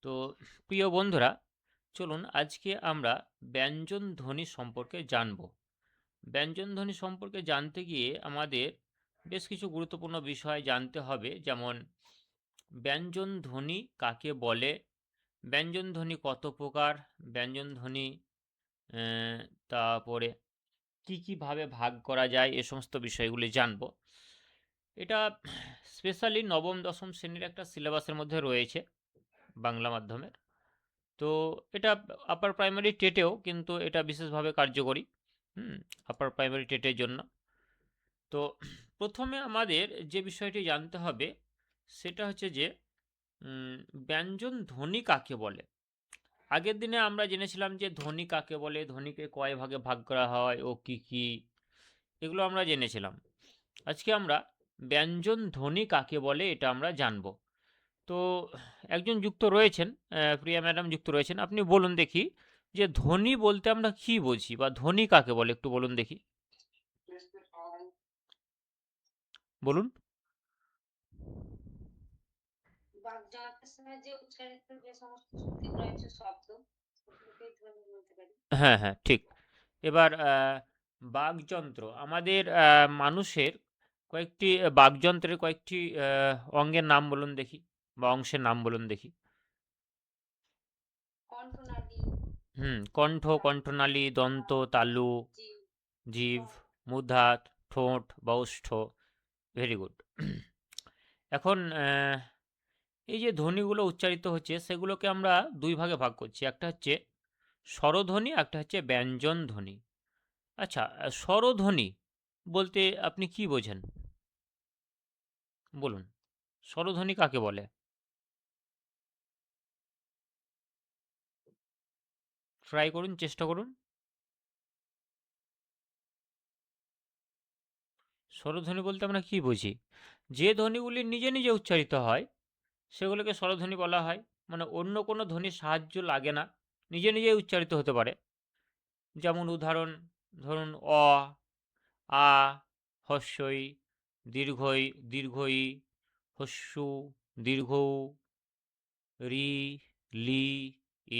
তো প্রিয় বন্ধুরা, চলুন আজকে আমরা ব্যঞ্জন ধ্বনি সম্পর্কে জানব। ব্যঞ্জন ধ্বনি সম্পর্কে জানতে গিয়ে আমাদের বেশ কিছু গুরুত্বপূর্ণ বিষয় জানতে হবে, যেমন ব্যঞ্জন ধ্বনি কাকে বলে, ব্যঞ্জন ধ্বনি কত প্রকার, ব্যঞ্জন ধ্বনি আহ, তারপরে কি ভাবে ভাগ করা যায়, এ সমস্ত বিষয়গুলি জানব। এটা স্পেশালি নবম দশম শ্রেণীর একটা সিলেবাসের মধ্যে রয়েছে, বাংলা মাধ্যমের। তো এটা আপার প্রাইমারি টেটেও কিন্তু এটা বিশেষভাবে কার্যকরী। আপার প্রাইমারি টেটের জন্য। তো প্রথমে আমাদের যে বিষয়টি জানতে হবে সেটা হচ্ছে যে উম, ব্যঞ্জন ধ্বনি কাকে বলে। আগের দিনে আমরা জেনেছিলাম যে ধ্বনি কাকে বলে, ধ্বনিকে কয় ভাগে ভাগ করা হয় ও কি কি, এগুলো আমরা জেনেছিলাম। আজকে আমরা ব্যঞ্জন ধ্বনি কাকে বলে এটা আমরা জানবো। তো একজন যুক্ত রয়েছেন, প্রিয়া ম্যাডাম যুক্ত রয়েছেন। আপনি বলুন দেখি যে ধ্বনি বলতে আমরা কি বুঝি, বা ধ্বনি কাকে বলে, একটু বলুন দেখি, বলুন। হ্যাঁ হ্যাঁ, ঠিক। এবার বাকযন্ত্র, আমাদের মানুষের কয়েকটি বাকযন্ত্রের কয়েকটি অঙ্গের নাম বলুন দেখি, বা অংশের নাম বলুন দেখি। কণ্ঠ, কণ্ঠনালী, দন্ত, তালু, জিভ, মূর্ধা, ঠোঁট বা ওষ্ঠ। Very good. এখন এই যে ধ্বনিগুলো উচ্চারিত হচ্ছে সেগুলোকে আমরা দুই ভাগে ভাগ করছি, একটা হচ্ছে স্বরধ্বনি, একটা হচ্ছে ব্যঞ্জন ধ্বনি। আচ্ছা, স্বরধ্বনি বলতে আপনি কি বোঝেন, বলুন। স্বরধ্বনি কাকে বলে? ট্রাই করুন, চেষ্টা করুন। স্বরধ্বনি বলতে আমরা কি বুঝি? যে ধ্বনিগুলি নিজে নিজে উচ্চারিত হয় সেগুলোকে স্বরধ্বনি বলা হয়। মানে অন্য কোনো ধ্বনির সাহায্য লাগে না, নিজে নিজেই উচ্চারিত হতে পারে। যেমন উদাহরণ ধরুন, অ, আ, হস্যই, দীর্ঘই, দীর্ঘই, হস্যু, দীর্ঘ, রি, লি,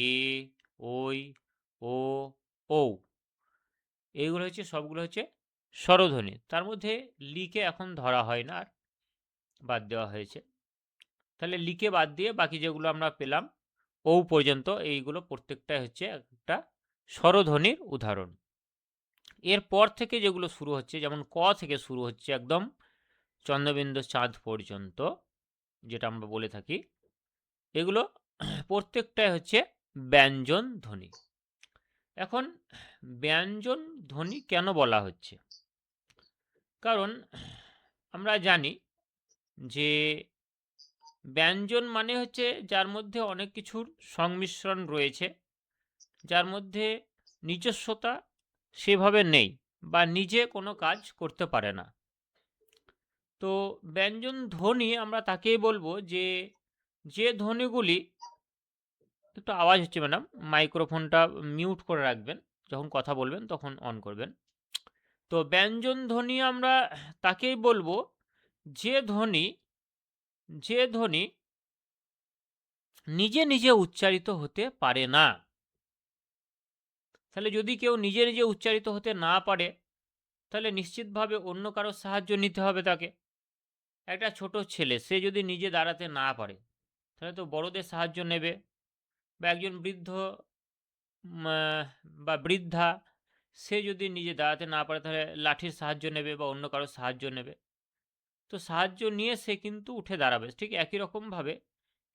এ, ওই, ও, ঔ। এইগুলো হচ্ছে, সবগুলো হচ্ছে স্বরধ্বনি। তার মধ্যে লিকে এখন ধরা হয় না, আর বাদ দেওয়া হয়েছে। তাহলে লিকে বাদ দিয়ে বাকি যেগুলো আমরা পেলাম ও পর্যন্ত, এইগুলো প্রত্যেকটাই হচ্ছে একটা স্বরধ্বনির উদাহরণ। এরপর থেকে যেগুলো শুরু হচ্ছে, যেমন ক থেকে শুরু হচ্ছে একদম চন্দ্রবিন্দু চাঁদ পর্যন্ত, যেটা আমরা বলে থাকি, এগুলো প্রত্যেকটাই হচ্ছে ব্যঞ্জন ধ্বনি। এখন ব্যঞ্জন ধ্বনি কেন বলা হচ্ছে? কারণ আমরা জানি যে ব্যঞ্জন মানে হচ্ছে যার মধ্যে অনেক কিছুর সংমিশ্রণ রয়েছে, যার মধ্যে নিজস্বতা সেভাবে নেই, বা নিজে কোনো কাজ করতে পারে না। তো ব্যঞ্জন ধ্বনি আমরা তাকেই বলবো যে, যে ধ্বনিগুলি, একটু আওয়াজ হচ্ছে ম্যাডাম, মাইক্রোফোনটা মিউট করে রাখবেন, যখন কথা বলবেন তখন অন করবেন। তো ব্যঞ্জন ধ্বনি আমরা তাকেই বলবো যে ধ্বনি, যে ধ্বনি নিজে নিজে উচ্চারিত হতে পারে না। তাহলে যদি কেউ নিজে নিজে উচ্চারিত হতে না পারে, তাহলে নিশ্চিতভাবে অন্য কারোর সাহায্য নিতে হবে তাকে। একটা ছোট ছেলে, সে যদি নিজে দাঁড়াতে না পারে, তাহলে তো বড়দের সাহায্য নেবে। বা একজন বৃদ্ধ বা বৃদ্ধা, সে যদি নিজে দাঁড়াতে না পারে, তাহলে লাঠির সাহায্য নেবে বা অন্য কারোর সাহায্য নেবে। তো সাহায্য নিয়ে সে কিন্তু উঠে দাঁড়াবে। ঠিক একই রকমভাবে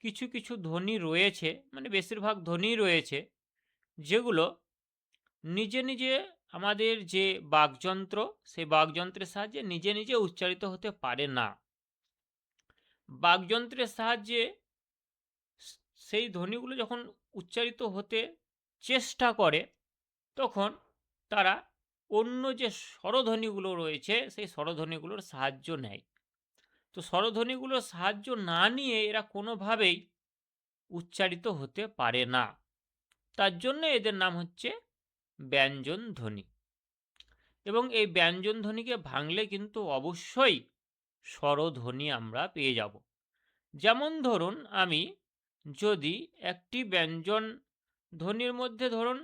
কিছু কিছু ধ্বনি রয়েছে, মানে বেশিরভাগ ধ্বনিই রয়েছে, যেগুলো নিজে নিজে আমাদের যে বাকযন্ত্র, সেই বাকযন্ত্রের সাহায্যে নিজে নিজে উচ্চারিত হতে পারে না। বাকযন্ত্রের সাহায্যে সেই ধ্বনিগুলো যখন উচ্চারিত হতে চেষ্টা করে, তখন তারা অন্য যে স্বরধ্বনিগুলো রয়েছে সেই স্বরধ্বনিগুলোর সাহায্য নেয়। তো স্বরধ্বনিগুলোর সাহায্য না নিয়ে এরা কোনোভাবেই উচ্চারিত হতে পারে না। তার জন্য এদের নাম হচ্ছে ব্যঞ্জন ধ্বনি। এবং এই ব্যঞ্জন ধ্বনিকে ভাঙলে কিন্তু অবশ্যই স্বরধ্বনি আমরা পেয়ে যাব। যেমন ধরুন, আমি যদি একটি ব্যঞ্জন ধ্বনির মধ্যে ধরুন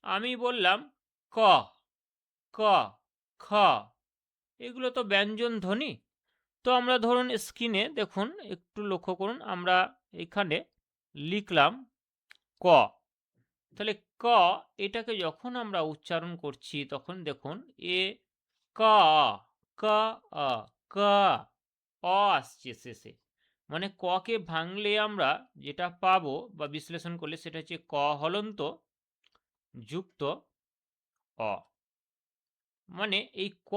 আমি বললাম ক, ক, খ, এগুলো তো ব্যঞ্জন ধ্বনি। তো আমরা ধরুন স্ক্রিনে দেখুন, একটু লক্ষ্য করুন, আমরা এখানে লিখলাম ক। তাহলে ক এটাকে যখন আমরা উচ্চারণ করছি তখন দেখুন এ ক, ক, আ, ক, অ আসছে শেষে। মানে ককে ভাঙলে আমরা যেটা পাবো বা বিশ্লেষণ করলে সেটা হচ্ছে ক হলন্ত যুক্ত অ। মানে এই ক,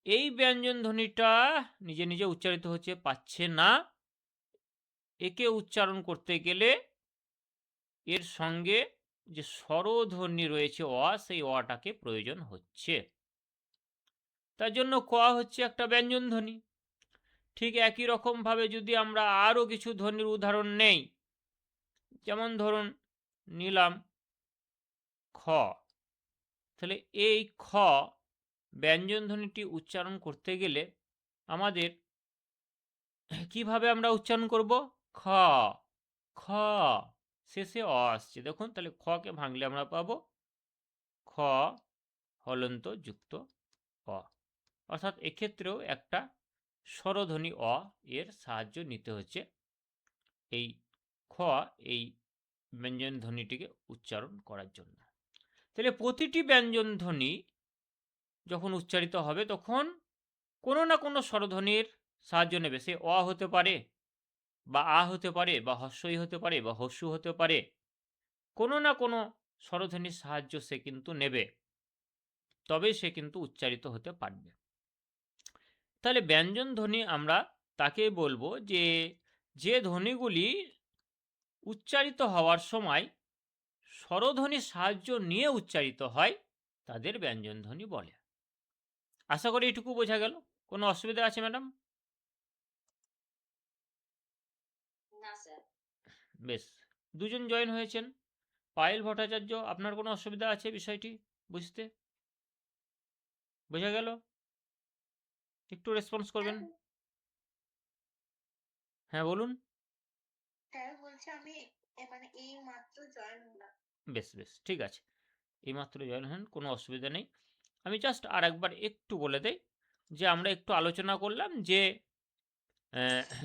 এই ব্যঞ্জন ধ্বনিটা নিজে নিজে উচ্চারিত হচ্ছে পাচ্ছে না, একে উচ্চারণ করতে গেলে এর সঙ্গে যে স্বরধ্বনি রয়েছে অ, সেই অটাকে প্রয়োজন হচ্ছে। তার জন্য ক হচ্ছে একটা ব্যঞ্জন ধ্বনি। ঠিক একই রকমভাবে যদি আমরা আরও কিছু ধ্বনির উদাহরণ নেই, যেমন ধরুন নিলাম খ। তাহলে এই খ ব্যঞ্জন ধ্বনিটি উচ্চারণ করতে গেলে আমাদের কিভাবে আমরা উচ্চারণ করব? খ, খ, শেষে অ আসছে দেখুন। তাহলে খকে ভাঙলে আমরা পাবো খ হলন্ত যুক্ত অ। অর্থাৎ এক্ষেত্রেও একটা স্বরধ্বনি অ এর সাহায্য নিতে হচ্ছে এই খ, এই ব্যঞ্জন ধ্বনিটিকে উচ্চারণ করার জন্য। তাহলে প্রতিটি ব্যঞ্জন ধ্বনি যখন উচ্চারিত হবে তখন কোনো না কোনো স্বরধ্বনির সাহায্য নেবে। সে অ হতে পারে, বা আ হতে পারে, বা হস্যই হতে পারে, বা হস্যু হতে পারে। কোনো না কোনো স্বরধ্বনির সাহায্য সে কিন্তু নেবে, তবেই সে কিন্তু উচ্চারিত হতে পারবে। তাহলে ব্যঞ্জন ধ্বনি আমরা তাকে বলবো যে, যে ধ্বনিগুলি উচ্চারিত হওয়ার সময় স্বরধ্বনির সাহায্য নিয়ে উচ্চারিত হয় তাদের ব্যঞ্জন ধ্বনি বলে। আশা করি এটুকু বোঝা গেল। কোনো অসুবিধা আছে ম্যাডাম? না স্যার। বেশ, দুজন জয়েন হয়েছেন। পায়েল ভট্টাচার্য, আপনার কোনো অসুবিধা আছে বিষয়টি বুঝতে? বোঝা গেল? একটু রেসপন্স করবেন। হ্যাঁ বলুন। স্যার বলছি আমি মানে এই মাত্র জয়েন হলাম। বেশ বেশ, ঠিক আছে। এইমাত্র জয়েন হন, কোনো অসুবিধা নেই। আমি জাস্ট আর একবার একটু বলে দেই যে আমরা একটু আলোচনা করলাম যে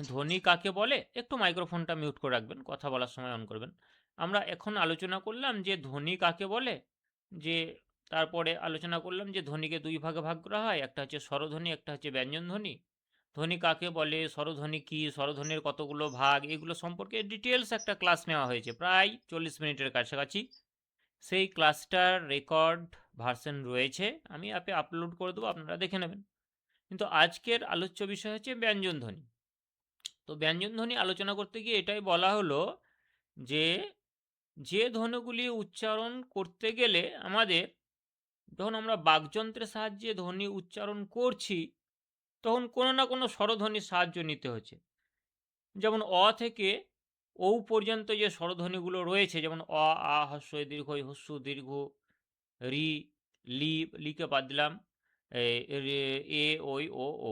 ধ্বনি কাকে বলে। একটু মাইক্রোফোনটা মিউট করে রাখবেন, কথা বলার সময় অন করবেন। আমরা এখন আলোচনা করলাম যে ধ্বনি কাকে বলে, যে তারপরে আলোচনা করলাম যে ধ্বনিকে দুই ভাগে ভাগ করা হয়, একটা হচ্ছে স্বরধ্বনি, একটা হচ্ছে ব্যঞ্জন ধ্বনি। ধ্বনি কাকে বলে, স্বরধ্বনি কী, স্বরধ্বনির কতগুলো ভাগ, এগুলো সম্পর্কে ডিটেলস একটা ক্লাস নেওয়া হয়েছে প্রায় 40 মিনিটের কাছাকাছি। সেই ক্লাসটার রেকর্ড ভার্সন রয়েছে, আমি অ্যাপে আপলোড করে দেবো, আপনারা দেখে নেবেন। কিন্তু আজকের আলোচ্য বিষয় হচ্ছে ব্যঞ্জন ধ্বনি। তো ব্যঞ্জন ধ্বনি আলোচনা করতে গিয়ে এটাই বলা হলো যে, যে ধ্বনিগুলি উচ্চারণ করতে গেলে আমাদের, যখন আমরা বাকযন্ত্রের সাহায্যে ধ্বনি উচ্চারণ করছি তখন কোনো না কোনো স্বরধ্বনির সাহায্য নিতে হচ্ছে। যেমন অ থেকে ঔ পর্যন্ত যে স্বরধ্বনিগুলো রয়েছে, যেমন অ, আ, হস্য ই দীর্ঘ ই, হস্যু দীর্ঘ, রি, লি, লিকে বাদ দিলাম, রে, এ, ওই, ও, ঔ।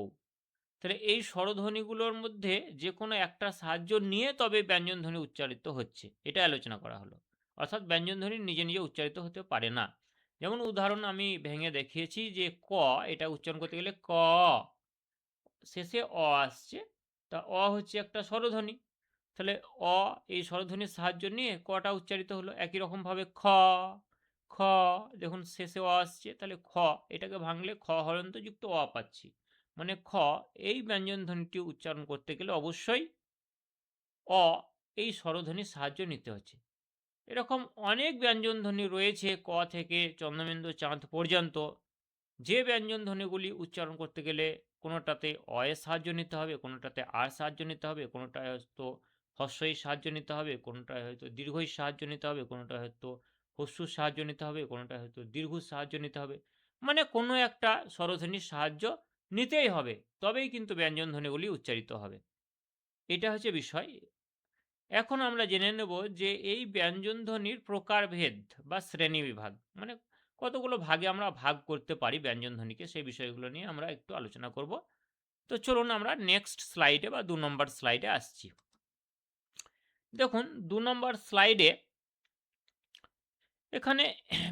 তাহলে এই স্বরধ্বনিগুলোর মধ্যে যে কোনো একটা সাহায্য নিয়ে তবে ব্যঞ্জনধ্বনি উচ্চারিত হচ্ছে, এটা আলোচনা করা হলো। অর্থাৎ ব্যঞ্জনধ্বনি নিজে নিজে উচ্চারিত হতে পারে না। যেমন উদাহরণ আমি ভেঙে দেখিয়েছি যে ক, এটা উচ্চারণ করতে গেলে ক, শেষে অ আসছে, তা অ হচ্ছে একটা স্বরধ্বনি। তাহলে অ, এই স্বরধ্বনির সাহায্য নিয়ে কটা উচ্চারিত হলো। একই রকমভাবে খ, খ, দেখুন শেষে অ আসছে, তাহলে খ, এটাকে ভাঙলে খ হলন্ত যুক্ত অ পাচ্ছি। মানে খ, এই ব্যঞ্জন ধ্বনিটি উচ্চারণ করতে গেলে অবশ্যই অ, এই স্বরধ্বনির সাহায্য নিতে হচ্ছে। এরকম অনেক ব্যঞ্জন ধ্বনি রয়েছে ক থেকে চন্দ্রবিন্দু চাঁদ পর্যন্ত, যে ব্যঞ্জন ধ্বনিগুলি উচ্চারণ করতে গেলে কোনোটাতে অ এর সাহায্য নিতে হবে, কোনোটাতে আর সাহায্য নিতে হবে, কোনোটায় হয়তো হস্যই সাহায্য নিতে হবে, কোনোটায় হয়তো দীর্ঘই সাহায্য নিতে হবে, কোনোটায় হয়তো হস্যুর সাহায্য নিতে হবে, কোনোটায় হয়তো দীর্ঘুর সাহায্য নিতে হবে। মানে কোনো একটা স্বরধ্বনির সাহায্য নিতেই হবে, তবেই কিন্তু ব্যঞ্জন ধ্বনিগুলি উচ্চারিত হবে। এটা হচ্ছে বিষয়। এখন আমরা জেনে নেব যে এই ব্যঞ্জনধ্বনির প্রকারভেদ বা শ্রেণীবিভাগ, মানে কতগুলো ভাগে আমরা ভাগ করতে পারি ব্যঞ্জনধ্বনিকে, সেই বিষয়গুলো নিয়ে আমরা একটু আলোচনা করব। তো চলুন আমরা নেক্সট স্লাইডে বা 2 নম্বর স্লাইডে আসছি। দেখুন ২ নম্বর স্লাইডে এখানে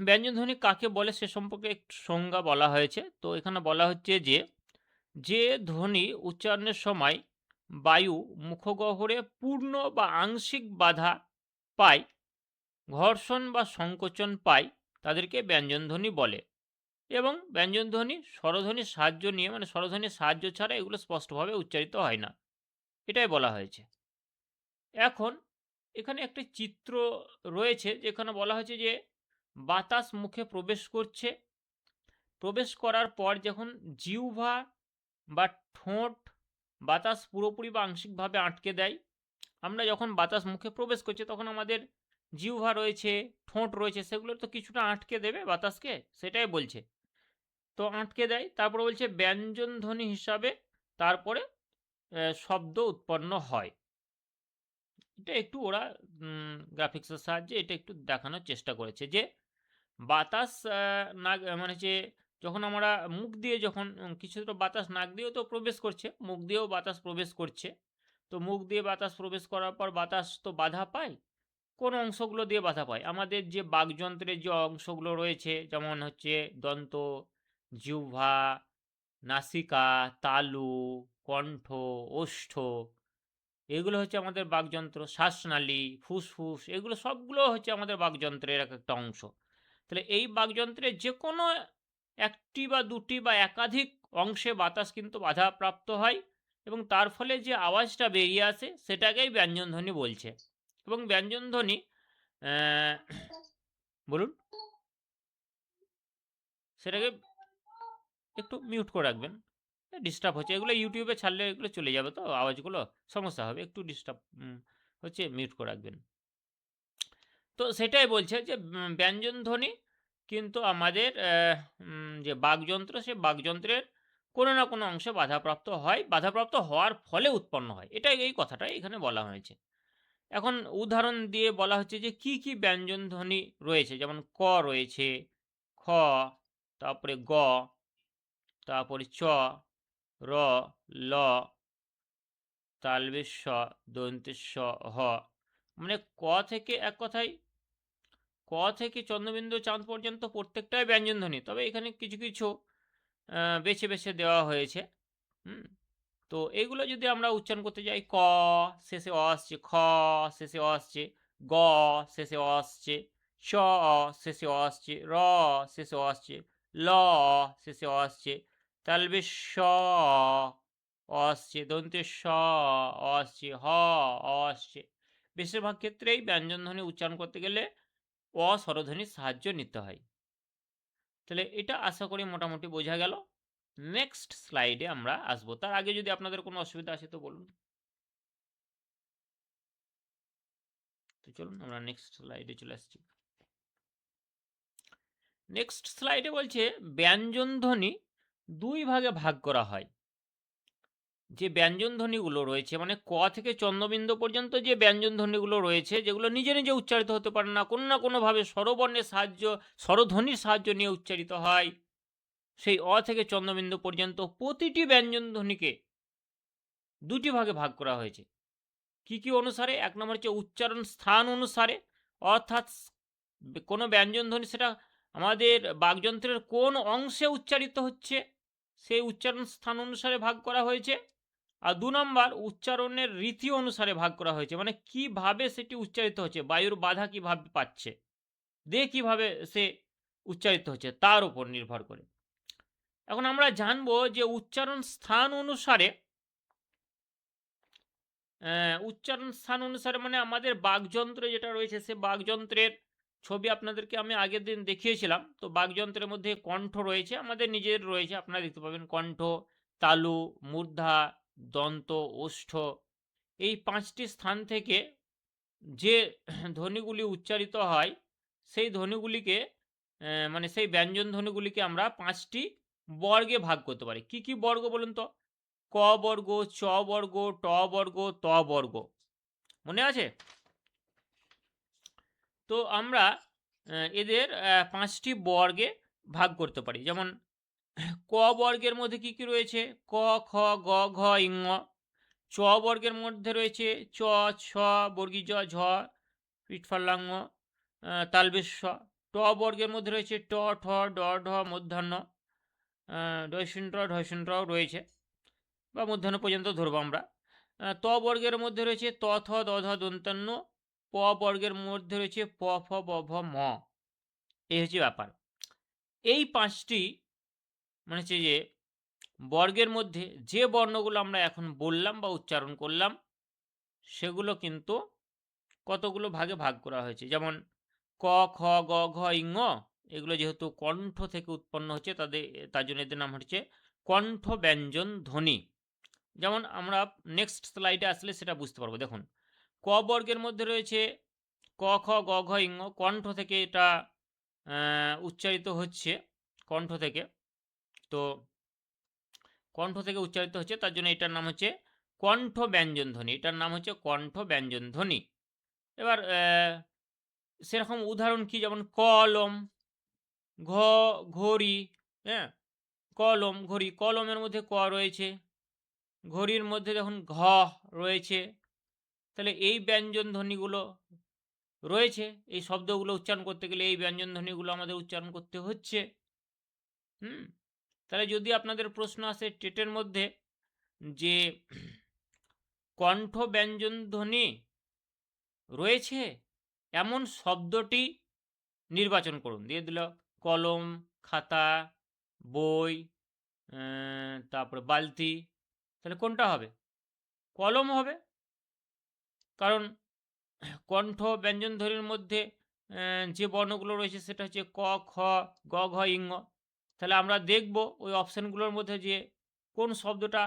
ব্যঞ্জনধ্বনি কাকে বলে সে সম্পর্কে একটু সংজ্ঞা বলা হয়েছে। তো এখানে বলা হচ্ছে যে ধ্বনি উচ্চারণের সময় বায়ু মুখগহ্বরে পূর্ণ বা আংশিক বাধা পায়, ঘর্ষণ বা সংকোচন পায়, তাদেরকে ব্যঞ্জনধ্বনি বলে। এবং ব্যঞ্জনধ্বনি স্বরধ্বনির সাহায্য নিয়ে, মানে স্বরধ্বনির সাহায্য ছাড়া এগুলো স্পষ্টভাবে উচ্চারিত হয় না, এটাই বলা হয়েছে। এখন এখানে একটি চিত্র রয়েছে যেখানে বলা হয়েছে যে বাতাস মুখে প্রবেশ করছে, প্রবেশ করার পর যখন জিহ্বা বা ঠোঁট বাতাস পুরোপুরি বা আংশিকভাবে আটকে দেয়, আমরা যখন বাতাস মুখে প্রবেশ করছে তখন আমাদের জিহ্বা রয়েছে, ঠোঁট রয়েছে, সেগুলো তো কিছুটা আটকে দেবে বাতাসকে, সেটাই বলছে। তো আটকে দেয়, তারপরে বলছে ব্যঞ্জন ধ্বনি হিসাবে তারপরে শব্দ উৎপন্ন হয়। এটা একটু ওরা গ্রাফিক্সের সাহায্যে এটা একটু দেখানোর চেষ্টা করেছে যে বাতাস নাক মানে যে যখন আমরা মুখ দিয়ে যখন কিছুটা বাতাস নাক দিয়েও তো প্রবেশ করছে, মুখ দিয়েও বাতাস প্রবেশ করছে। তো মুখ দিয়ে বাতাস প্রবেশ করার পর বাতাস তো বাধা পায়। কোন অংশগুলো দিয়ে বাধা পায়? আমাদের যে বাকযন্ত্রের যে অংশগুলো রয়েছে, যেমন হচ্ছে দন্ত, জিহ্বা, নাসিকা, তালু, কণ্ঠ, ওষ্ঠ, এগুলো হচ্ছে আমাদের বাকযন্ত্র। শ্বাসনালী, ফুসফুস, এগুলো সবগুলো হচ্ছে আমাদের বাকযন্ত্রের এক একটা অংশ। তাহলে এই বাকযন্ত্রের যে কোনো একটি বা দুটি বা একাধিক অংশে বাতাস কিন্তু বাধাপ্রাপ্ত হয় এবং তার ফলে যে আওয়াজটা বেরিয়ে আসে সেটাকেই ব্যঞ্জনধ্বনি বলছে। এবং ব্যঞ্জনধ্বনি বলুন, সেটাকে একটু মিউট করে রাখবেন, ডিস্টার্ব হচ্ছে। এগুলো ইউটিউবে ছাড়লে এগুলো চলে যাবে, তো আওয়াজগুলো সমস্যা হবে, একটু ডিস্টার্ব হচ্ছে, মিউট করে রাখবেন। তো সেটাই বলছে যে ব্যঞ্জনধ্বনি কিন্তু আমাদের যে বাকযন্ত্র, সে বাকযন্ত্রের কোনো না কোনো অংশে বাধাপ্রাপ্ত হয়, বাধাপ্রাপ্ত হওয়ার ফলে উৎপন্ন হয়, এটাই এই কথাটাই এখানে বলা হয়েছে। এখন উদাহরণ দিয়ে বলা হচ্ছে যে কি কি ব্যঞ্জনধ্বনি রয়েছে, যেমন ক রয়েছে, খ, তারপরে গ, তারপরে চ, র, ল, তালব্য শ, দন্তের স, হ। মানে ক থেকে এক কথায় ক থেকে চন্দ্রবিন্দু চাঁদ পর্যন্ত প্রত্যেকটাই ব্যঞ্জনধ্বনি, তবে এখানে কিছু কিছু বেছে বেছে দেওয়া হয়েছে। হুম, তো এগুলো যদি আমরা উচ্চারণ করতে যাই, ক শেষে অ আসছে, খ শেষে অ আসছে, গ শেষে অ আসছে, চ শেষে অ আসছে, র শেষে অ আসছে, ল শেষে অ আসছে, তালব্য শ অ আসছে, দন্তের স অ আসছে, হ অ আসছে। বেশিরভাগ ক্ষেত্রেই ব্যঞ্জনধ্বনি উচ্চারণ করতে গেলে অ স্বরধ্বনির সাহায্য নিতে হয়। তাহলে এটা আশা করি মোটামুটি বোঝা গেল। নেক্সট স্লাইডে আমরা আসবো, তার আগে যদি আপনাদের কোনো অসুবিধা আছে তো বলুন। তো চলুন আমরা নেক্সট স্লাইডে চলে আসছি। নেক্সট স্লাইডে বলছে ব্যঞ্জনধ্বনি দুই ভাগে ভাগ করা হয়। যে ব্যঞ্জনধ্বনিগুলো রয়েছে, মানে ক থেকে চন্দ্রবিন্দু পর্যন্ত যে ব্যঞ্জনধ্বনিগুলো রয়েছে, যেগুলো নিজে নিজে উচ্চারিত হতে পারে না কোনোভাবে স্বরবর্ণের সাহায্য, স্বরধ্বনির সাহায্য নিয়ে উচ্চারিত হয়, সেই অ থেকে চন্দ্রবিন্দু পর্যন্ত প্রতিটি ব্যঞ্জনধ্বনিকে দুটি ভাগে ভাগ করা হয়েছে। কি কি অনুসারে? এক নম্বর হচ্ছে উচ্চারণ স্থান অনুসারে, অর্থাৎ কোনো ব্যঞ্জনধ্বনি সেটা আমাদের বাকযন্ত্রের কোন অংশে উচ্চারিত হচ্ছে সেই উচ্চারণ স্থান অনুসারে ভাগ করা হয়েছে। আর ২ নম্বর উচ্চারণের রীতি অনুসারে ভাগ করা হয়েছে, মানে কিভাবে সেটি উচ্চারিত হচ্ছে, বায়ুর বাধা কিভাবে পাচ্ছে, দিয়ে কিভাবে সে উচ্চারিত হচ্ছে তার উপর নির্ভর করে। এখন আমরা জানবো যে উচ্চারণ স্থান অনুসারে, উচ্চারণ স্থান অনুসারে মানে আমাদের বাকযন্ত্র যেটা রয়েছে সে বাকযন্ত্রের ছবি আপনাদেরকে আমি আগের দিন দেখিয়েছিলাম। তো বাকযন্ত্রের মধ্যে কণ্ঠ রয়েছে, আমাদের নিজের রয়েছে, আপনারা দেখতে পাবেন কণ্ঠ, তালু, মূর্ধা, দন্ত, ওষ্ঠ, এই ৫টি স্থান থেকে যে ধ্বনিগুলি উচ্চারিত হয় সেই ধ্বনিগুলিকে মানে সেই ব্যঞ্জন ধ্বনিগুলিকে আমরা ৫টি বর্গে ভাগ করতে পারি। কি কি বর্গ বলুন তো? ক বর্গ, চ বর্গ, ট বর্গ, ত বর্গ। মনে আছে? তো আমরা এদের ৫টি বর্গে ভাগ করতে পারি। যেমন ক বর্গের মধ্যে কি কি রয়েছে? ক, খ, গ, ঘ, ঙ। চ বর্গের মধ্যে রয়েছে চ, ছ, বর্গীয় জ, ঝ, পিঠফার্লাঙ্গ, তালবেশ স। ট বর্গের মধ্যে রয়েছে ট, ঠ, ড, ঢ, মূর্ধন্য, ডয়সিন্ট্র, ঢয়সিন্ট্রও রয়েছে, বা মূর্ধন্য পর্যন্ত ধরবো আমরা। ত বর্গের মধ্যে রয়েছে ত, থ, দ, ধ, দন্তান্ন। প বর্গের মধ্যে রয়েছে প, ফ, ব, ভ, ম। এই হচ্ছে ব্যাপার। এই 5টি মানে হচ্ছে যে বর্গের মধ্যে যে বর্ণগুলো আমরা এখন বললাম বা উচ্চারণ করলাম সেগুলো কিন্তু কতগুলো ভাগে ভাগ করা হয়েছে। যেমন ক, খ, গ, ঘ, ঙ এগুলো যেহেতু কণ্ঠ থেকে উৎপন্ন হচ্ছে তার জন্য এদের নাম হচ্ছে কণ্ঠ ব্যঞ্জন ধ্বনি। যেমন আমরা নেক্সট স্লাইডে আসলে সেটা বুঝতে পারবো। দেখুন ক বর্গের মধ্যে রয়েছে ক, খ, গ, ঘ, ঙ, কণ্ঠ থেকে এটা উচ্চারিত হচ্ছে, কণ্ঠ থেকে। তো কণ্ঠ থেকে উচ্চারিত হচ্ছে তার জন্য এটার নাম হচ্ছে কণ্ঠ ব্যঞ্জন ধ্বনি। এটার নাম হচ্ছে কণ্ঠ ব্যঞ্জন ধ্বনি। এবার সেরকম উদাহরণ কি, যেমন কলম, ঘড়ি, হ্যাঁ, কলম, ঘড়ি। কলমের মধ্যে ক রয়েছে, ঘড়ির মধ্যে দেখুন ঘ রয়েছে। তাহলে এই ব্যঞ্জন ধ্বনিগুলো রয়েছে, এই শব্দগুলো উচ্চারণ করতে গেলে এই ব্যঞ্জন ধ্বনিগুলো আমাদের উচ্চারণ করতে হচ্ছে। তাহলে যদি আপনাদের প্রশ্ন আসে টেটের মধ্যে যে কণ্ঠ ব্যঞ্জন ধ্বনি রয়েছে এমন শব্দটি নির্বাচন করুন, দিয়ে দিল কলম, খাতা, বই, তারপরে বালতি। তাহলে কোনটা হবে? কলম হবে, কারণ কণ্ঠ ব্যঞ্জন ধ্বনির মধ্যে যে বর্ণগুলো রয়েছে সেটা হচ্ছে ক, খ, গ, ঘ, ঙ। তাহলে আমরা দেখব ওই অপশানগুলোর মধ্যে যে কোন শব্দটা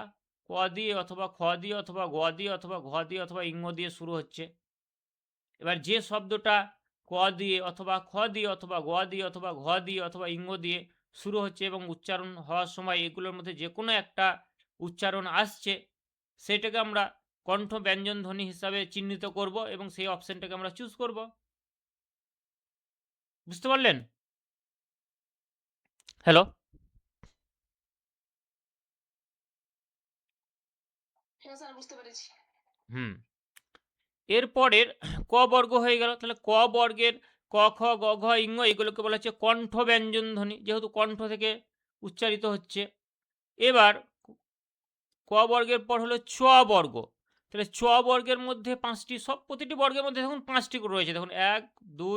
ক দিয়ে অথবা খ দিয়ে অথবা গ দিয়ে অথবা ঘ দিয়ে অথবা ঙ দিয়ে শুরু হচ্ছে। এবার যে শব্দটা ক দিয়ে অথবা খ দিয়ে অথবা গ দিয়ে অথবা ঘ দিয়ে অথবা ঙ দিয়ে শুরু হচ্ছে এবং উচ্চারণ হওয়ার সময় এগুলোর মধ্যে যে কোনো একটা উচ্চারণ আসছে, সেটাকে আমরা কণ্ঠ ব্যঞ্জন ধ্বনি হিসাবে চিহ্নিত করব এবং সেই অপশানটাকে আমরা চুজ করব। বুঝতে পারলেন? হ্যালো? হ্যাঁ স্যার, বুঝতে পেরেছি। হুম। এরপরের ক বর্গ হয়ে গেল। তাহলে ক বর্গের ক, খ, গ, ঘ, ঙ এগুলোকে বলা হচ্ছে কণ্ঠ ব্যঞ্জন ধ্বনি, যেহেতু কণ্ঠ থেকে উচ্চারিত হচ্ছে। এবার ক বর্গের পর হলো চ বর্গ। তাহলে চ বর্গের মধ্যে 5টি, সব প্রতিটি বর্গের মধ্যে দেখুন 5টি করে রয়েছে। দেখুন 1, 2,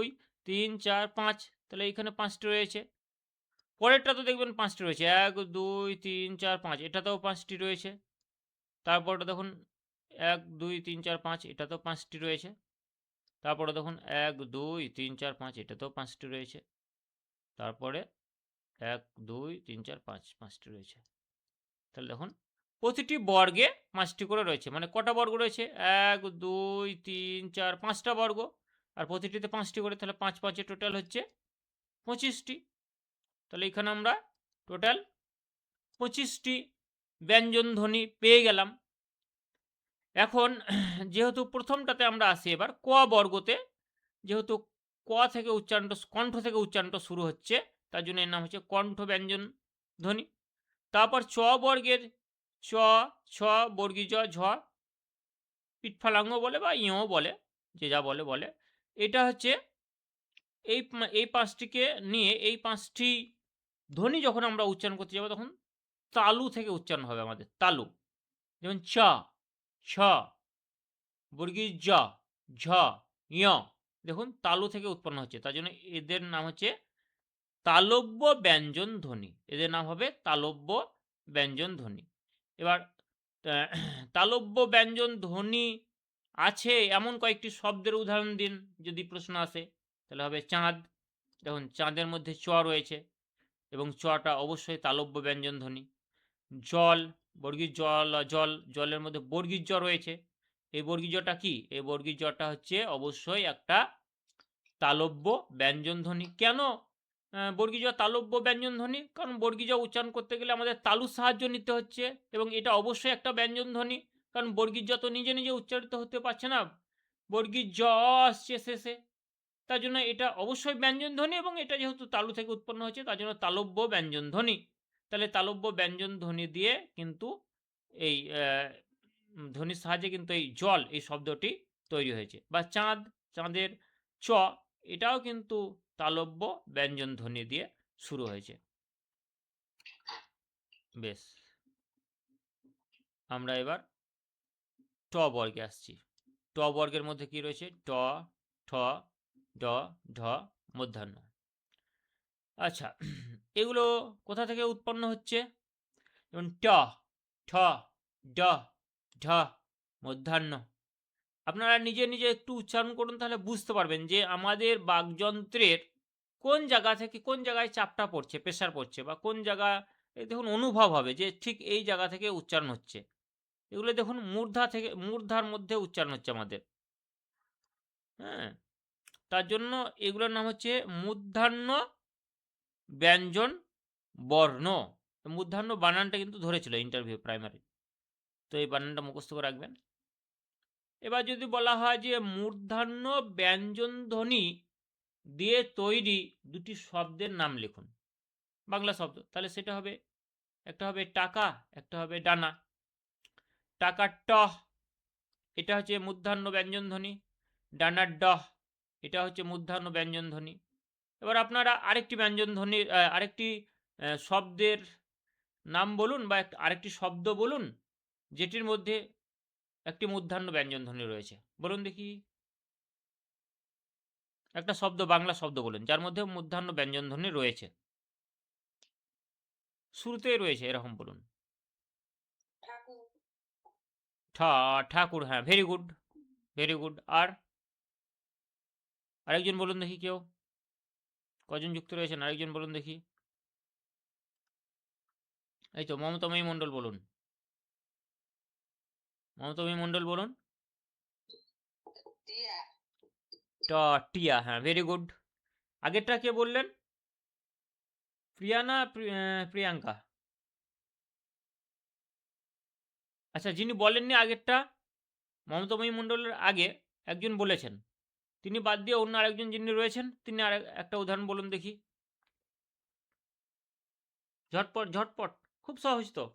3, 4, 5। তাহলে এইখানে 5টি রয়েছে। পরেরটা তো দেখবেন 5টি রয়েছে, 1, 2, 3, 4, 5। এটাতেও 5টি রয়েছে। তারপরটা দেখুন 1, 2, 3, 4, 5। এটাতেও 5টি রয়েছে। তারপরে দেখুন 1, 2, 3, 4, 5। এটাতেও 5টি রয়েছে। তারপরে 1, 2, 3, 4, 5, 5টি রয়েছে। তাহলে দেখুন প্রতিটি বর্গে 5টি করে রয়েছে। মানে কটা বর্গ রয়েছে? 1, 2, 3, 4, 5টা বর্গ। আর প্রতিটিতে 5টি করে, তাহলে 5, 5 টোটাল হচ্ছে 25টি। তাহলে এখানে আমরা টোটাল 25টি ব্যঞ্জন ধ্বনি পেয়ে গেলাম। এখন যেহেতু প্রথমটাতে আমরা আসি, এবার ক বর্গতে, যেহেতু ক থেকে উচ্চারণটা, কণ্ঠ থেকে উচ্চারণটা শুরু হচ্ছে, তার জন্য এর নাম হচ্ছে কণ্ঠ ব্যঞ্জন ধ্বনি। তারপর চ বর্গের চ, ছ, বর্গীয় জ, ঝ, পিঠফালাঙ্গ বলে বা ইও বলে, যে যা বলে বলে। এটা হচ্ছে এই 5টিকে নিয়ে, এই 5টি ধ্বনি যখন আমরা উচ্চারণ করতে যাব তখন তালু থেকে উচ্চারণ হবে আমাদের, তালু। যেমন চ, ছ, বর্গীয় জ, ঝ, ঞ। দেখুন তালু থেকে উৎপন্ন হচ্ছে, তার জন্য এদের নাম হচ্ছে তালব্য ব্যঞ্জন ধ্বনি। এদের নাম হবে তালব্য ব্যঞ্জন ধ্বনি। এবার তালব্য ব্যঞ্জন ধ্বনি আছে এমন কয়েকটি শব্দের উদাহরণ দিন যদি প্রশ্ন আসে। তাহলে হবে চাঁদ। দেখুন চাঁদের মধ্যে চ রয়েছে এবং চটা অবশ্যই তালব্য ব্যঞ্জন ধ্বনি। জল, বর্গীর জল, জলের মধ্যে বর্গীর জ রয়েছে। এই বর্গীর জটা কি? এই বর্গীর জটা হচ্ছে অবশ্যই একটা তালব্য ব্যঞ্জন ধ্বনি। কেন বর্গীয় তালব্য ব্যঞ্জন ধ্বনি? কারণ বর্গীয় উচ্চারণ করতে গেলে আমাদের তালুর সাহায্য নিতে হচ্ছে এবং এটা অবশ্যই একটা ব্যঞ্জন ধ্বনি, কারণ বর্গীয় তো নিজে নিজে উচ্চারিত হতে পারছে না, বর্গীর জ আসছে শেষে, তার জন্য এটা অবশ্যই ব্যঞ্জন ধ্বনি এবং এটা যেহেতু তালু থেকে উৎপন্ন হচ্ছে তার জন্য তালব্য ব্যঞ্জন ধ্বনি। তাহলে তালব্য ব্যঞ্জন ধ্বনি দিয়ে কিন্তু এই ধ্বনির সাহায্যে কিন্তু এই জল এই শব্দটি তৈরি হয়েছে। বা চাঁদ, চাঁদের চ এটাও কিন্তু তালব্য ব্যঞ্জন ধ্বনি দিয়ে শুরু হয়েছে। বেশ, আমরা এবার ট বর্গে আসছি। ট বর্গের মধ্যে কি রয়েছে? ট, ঠ, ড, ঢ, মূর্ধন্য। আচ্ছা, এগুলো কোথা থেকে উৎপন্ন হচ্ছে? যেমন ট, ঠ, ড, ঢ, মূর্ধন্য। আপনারা নিজে নিজে একটু উচ্চারণ করুন, তাহলে বুঝতে পারবেন যে আমাদের বাকযন্ত্রের কোন জায়গা থেকে কোন জায়গায় চাপটা পড়ছে, প্রেশার পড়ছে, বা কোন জায়গা দেখুন অনুভব হবে যে ঠিক এই জায়গা থেকে উচ্চারণ হচ্ছে। এগুলো দেখুন মূর্ধা থেকে, মূর্ধার মধ্যে উচ্চারণ হচ্ছে আমাদের। হ্যাঁ, তার জন্য এগুলোর নাম হচ্ছে মূর্ধান্য ব্যঞ্জন বর্ণ। মূর্ধান্য বানানটা কিন্তু ধরেছিল ইন্টারভিউ প্রাইমারি, তো এই বানানটা মুখস্থ করে রাখবেন। এবার যদি বলা হয় যে মূর্ধান্য ব্যঞ্জন ধ্বনি দিয়ে তৈরি দুটি শব্দের নাম লিখুন, বাংলা শব্দ, তাহলে সেটা হবে, একটা হবে টাকা, একটা হবে ডানা। টাকার ট এটা হচ্ছে মূর্ধান্য ব্যঞ্জন ধ্বনি, ডানার ড এটা হচ্ছে মূর্ধান্য ব্যঞ্জন ধ্বনি। এবার আপনারা আরেকটি ব্যঞ্জন ধ্বনির আরেকটি শব্দের নাম বলুন, বা আরেকটি শব্দ বলুন যেটির মধ্যে একটি মূর্ধান্য ব্যঞ্জন ধ্বনি রয়েছে। বলুন দেখি, একটা শব্দ, বাংলা শব্দ বলুন যার মধ্যে মূর্ধান্য ব্যঞ্জন ধ্বনি রয়েছে, শুরুতেই রয়েছে এরকম বলুন। ঠাকুর। ঠাকুর, হ্যাঁ, ভেরি গুড, ভেরি গুড। আর আরেকজন বলুন দেখি, কেউ কজন যুক্ত রয়েছেন? আরেকজন বলুন দেখি। এই তো মমতাময়ী মণ্ডল বলুন, মমতাময়ী মণ্ডল বলুন। টিয়া। টিয়া, হ্যাঁ, ভেরি গুড। আগেরটা কে বললেন? প্রিয়া না প্রিয়াঙ্কা? আচ্ছা, যিনি বলেননি আগেরটা, মমতাময়ী মণ্ডলের আগে একজন বলেছেন, তিনি বাদ দিয়ে অন্য আরেকজন যিনি রয়েছেন তিনি আর একটা উদাহরণ বলুন দেখি, ঝটপট ঝটপট, খুব সহজ তো,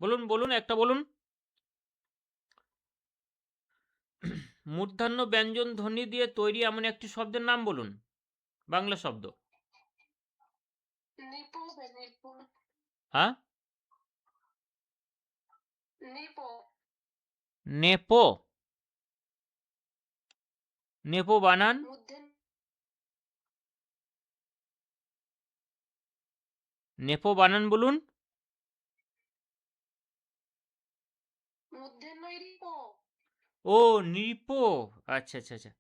বলুন বলুন, একটা বলুন। মূর্ধন্য ব্যঞ্জন ধ্বনি দিয়ে তৈরি এমন একটি শব্দের নাম বলুন, বাংলা শব্দ। নিপো। নিপো। হ্যাঁ, নিপো। নেপো, নেপো বানান, নেপো বানান বলুন। ও, নিপো, আচ্ছা আচ্ছা আচ্ছা,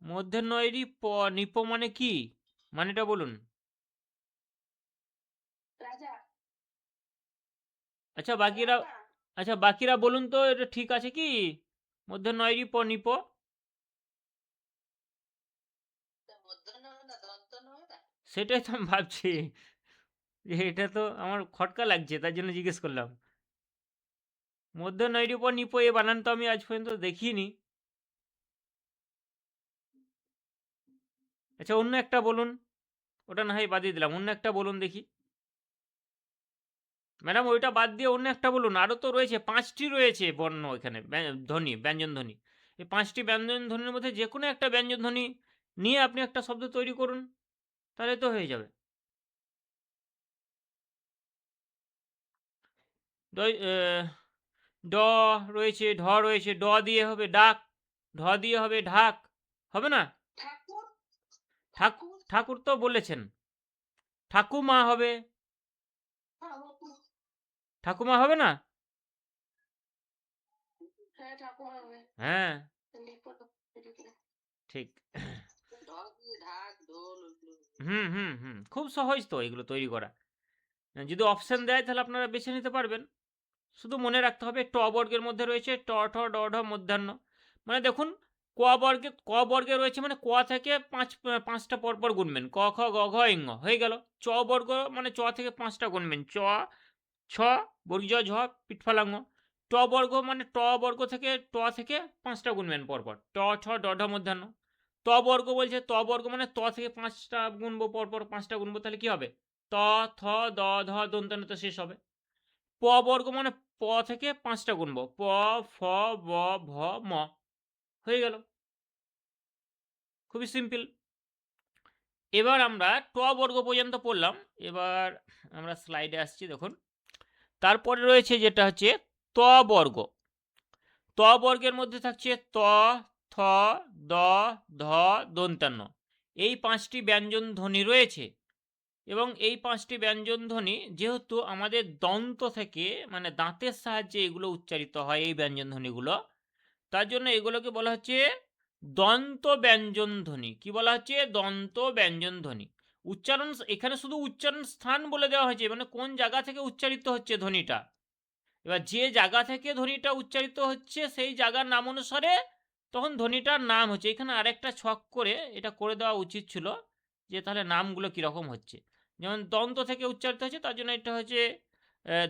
মধ্যাহ্নয়রি প, নিপো মানে কি, মানেটা বলুন। রাজা। আচ্ছা বাকিরা, আচ্ছা বাকিরা বলুন তো, এটা ঠিক আছে কি? মধ্যাহ্নয়রি প নিপো, সেটাই তো আমি ভাবছি যে এটা তো আমার খটকা লাগছে, তার জন্য জিজ্ঞেস করলাম। মধ্যাহ্নয়রি প নিপো এ বানান তো আমি আজ পর্যন্ত দেখিনি। আচ্ছা, অন্য একটা বলুন, ওটা না হয় বাদিয়ে দিলাম, অন্য একটা বলুন দেখি। ম্যাডাম ওইটা বাদ দিয়ে অন্য একটা বলুন, আরও তো রয়েছে, 5টি রয়েছে বর্ণ এখানে, ধ্বনি, ব্যঞ্জন ধ্বনি। এই 5টি ব্যঞ্জন ধ্বনির মধ্যে যে কোনো একটা ব্যঞ্জন ধ্বনি নিয়ে আপনি একটা শব্দ তৈরি করুন, তাহলে তো হয়ে যাবে। ড রয়েছে, ঢ রয়েছে, ড দিয়ে হবে ডাক, ঢ দিয়ে হবে ঢাক, হবে না? ঠাকুর। ঠাকুর তো বলেছেন, ঠাকুমা হবে, ঠাকুমা হবে না? হ্যাঁ, ঠিক। হুম হুম হুম, খুব সহজ তো এগুলো তৈরি করা। যদি অপশন দেয় তাহলে আপনারা বেছে নিতে পারবেন। শুধু মনে রাখতে হবে ট বর্গের মধ্যে রয়েছে ট, ঠ, ড, ঢ, মধ্যাহ্ন। মানে দেখুন, ক বর্গে রয়েছে মানে ক থেকে পাঁচটা পরপর গুনবেন, ক খ গ ঘ ঙ হয়ে গেল। চ বর্গ মানে চ থেকে 5টা গুনবেন, চ, ছ, বর্গীয় ঝ, পিঠফালাঙ্গ। ট বর্গ মানে ট বর্গ থেকে 5টা গুনবেন পরপর, ট, ঠ, ড, ঢ, মধ্যাহ্ন। ত বর্গ বলছে, ত বর্গ মানে ত থেকে 5টা গুনবো পরপর, 5টা গুনবো, তাহলে কি হবে? ত, থ, দ, ধ, দন্তান্ন শেষ হবে। প বর্গ মানে প থেকে 5টা গুনবো, প, ফ, ব, ভ, ম, হয়ে গেল। খুবই সিম্পল। এবার আমরা ট বর্গ পর্যন্ত পড়লাম। এবার আমরা স্লাইডে আসছি, দেখুন। তারপরে রয়েছে যেটা হচ্ছে ত বর্গ। ত বর্গের মধ্যে থাকছে ত, থ, দ, ধ, দন্তান্ন। এই 5টি ব্যঞ্জন ধ্বনি রয়েছে এবং এই 5টি ব্যঞ্জন ধ্বনি যেহেতু আমাদের দন্ত থেকে মানে দাঁতের সাহায্যে এগুলো উচ্চারিত হয়, এই ব্যঞ্জন ধ্বনিগুলো, তার জন্য এগুলোকে বলা হচ্ছে দন্ত ব্যঞ্জন ধ্বনি। কি বলা হচ্ছে? দন্ত ব্যঞ্জন ধ্বনি। উচ্চারণ এখানে শুধু উচ্চারণ স্থান বলে দেওয়া হয়েছে, মানে কোন জায়গা থেকে উচ্চারিত হচ্ছে ধ্বনিটা। এবার যে জায়গা থেকে ধ্বনিটা উচ্চারিত হচ্ছে সেই জায়গার নাম অনুসারে তখন ধ্বনিটার নাম হচ্ছে। এখানে আরেকটা ছক করে এটা করে দেওয়া উচিত ছিল, যে তাহলে নামগুলো কীরকম হচ্ছে। যেমন দন্ত থেকে উচ্চারিত হচ্ছে, তার জন্য এটা হচ্ছে